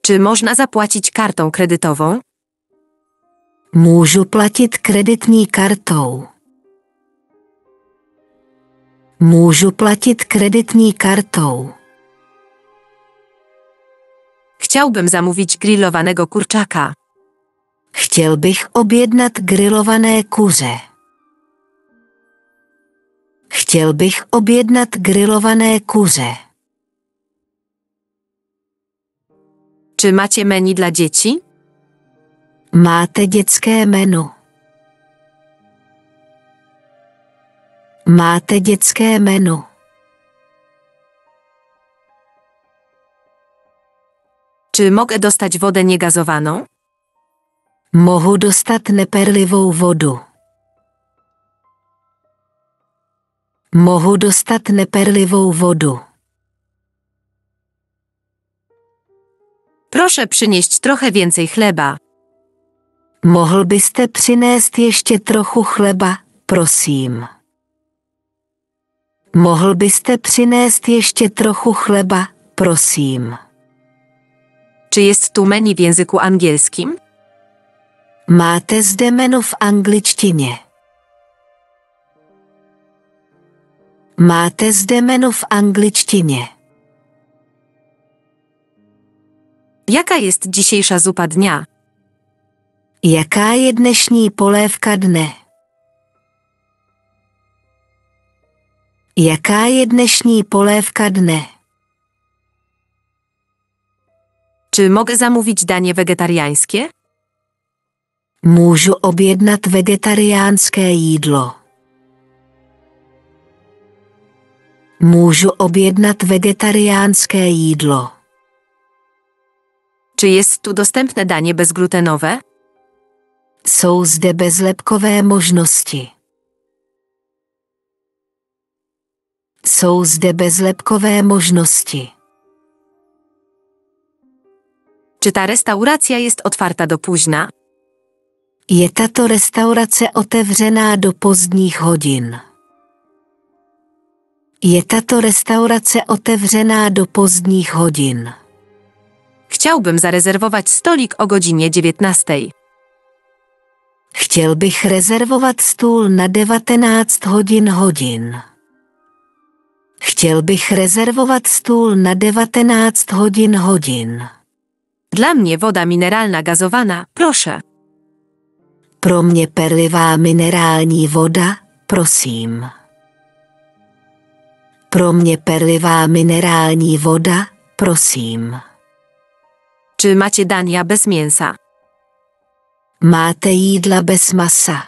Czy można zapłacić kartą kredytową? Můžu platit kreditní kartou. Můžu platit kreditní kartou. Chciałbym zamówić grillowanego kurczaka. Chtěl bych objednat grilované kuře. Chtěl bych objednat grilované kuře. Czy macie menu dla dzieci? Máte dětské menu. Máte dětské menu. Czy mogę dostać wodę niegazowaną? Mohu dostat neperlivou vodu. Mohu dostat neperlivou vodu. Proszę przynieść trochę więcej chleba. Mohl byste přinést ještě trochu chleba, prosím. Mohl byste přinést ještě trochu chleba, prosím. Czy jest tu menu w języku angielskim? Máte zde menu v angličtině. Máte zde menu v angličtině. Jaka jest dzisiejsza zupa dnia? Jaká je dnešní polévka dne? Jaká je dnešní polévka dne? Czy mogę zamówić danie wegetariańskie? Můžu objednat vegetariánské jídlo. Můžu objednat vegetariánské jídlo. Czy jest tu dostępne danie bezglutenowe? Jsou zde bezlepkové možnosti. Jsou zde bezlepkové možnosti. Czy ta restauracja jest otwarta do późna? Je tato restaurace otevřená do pozdních hodin? Je tato restaurace otevřená do pozdních hodin? Chciałbym zarezerwować stolik o godzinie 19. Chtěl bych rezervovat stůl na 19 hodin. Chtěl bych rezervovat stůl na 19 hodin. Dla mnie woda mineralna gazowana, proszę. Pro mě perlivá minerální voda, prosím. Pro mě perlivá minerální voda, prosím. Czy macie dania bez mięsa? Máte jídla bez masa?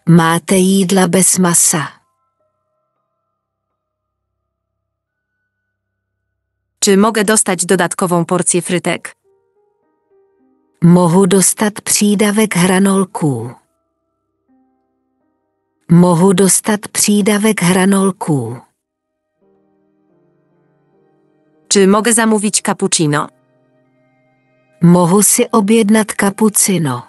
Máte jídla bez masa? Czy mogę dostać dodatkową porcję frytek? Mohu dostat přídavek hranolků. Mohu dostat přídavek hranolků. Czy mogę zamówić cappuccino? Mohu si objednat kapucino.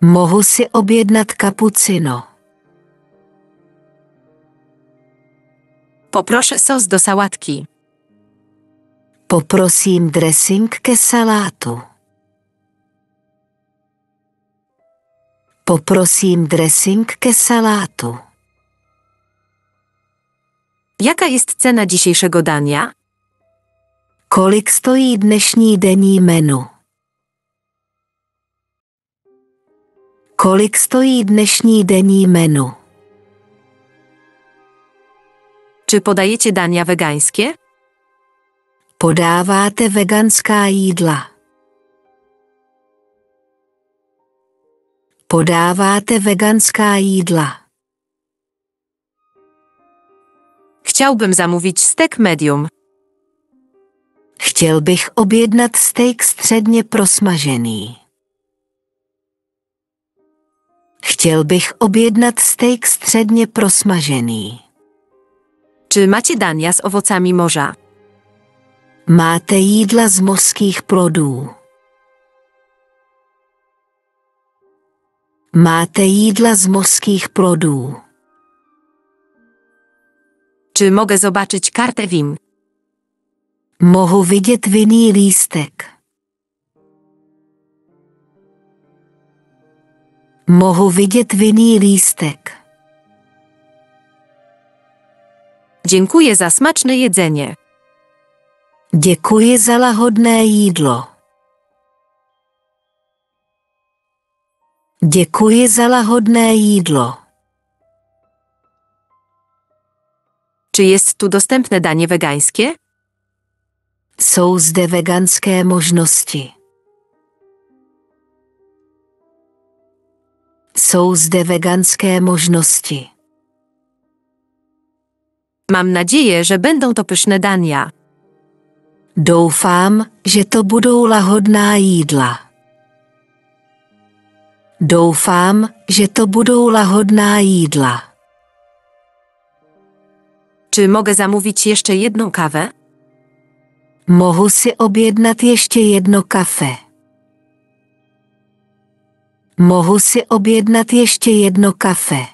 Mohu si objednat kapucino. Poproszę sos do sałatki. Poprosím dressing ke salátu. Poprosím dressing ke salátu. Jaka jest cena dzisiejszego dania? Kolik stojí dnešní denní menu? Kolik stojí dnešní denní menu? Czy podajecie dania wegańskie? Podáváte veganská jídla. Podáváte veganská jídla? Chciałbym zamówić stek medium. Chtěl bych objednat steak středně prosmažený. Chtěl bych objednat steak středně prosmažený. Czy macie dania z owocami morza? Máte jídla z mořských plodů? Máte jídla z mořských plodů? Czy mogę zobaczyć kartę WIM? Mohu vidět vinný lístek. Mohu vidět vinný lístek. Dziękuję za smaczne jedzenie. Děkuji za lahodné jídlo. Děkuji za lahodné jídlo. Czy jest tu dostępne danie wegańskie? Jsou zde veganské možnosti. Jsou zde veganské možnosti. Mam nadzieję, że będą to pyszne dania. Doufám, že to budou lahodná jídla. Doufám, že to budou lahodná jídla. Czy mogę zamówić jeszcze jedną kawę? Mohu si objednat ještě jedno kafe. Mohu si objednat ještě jedno kafe.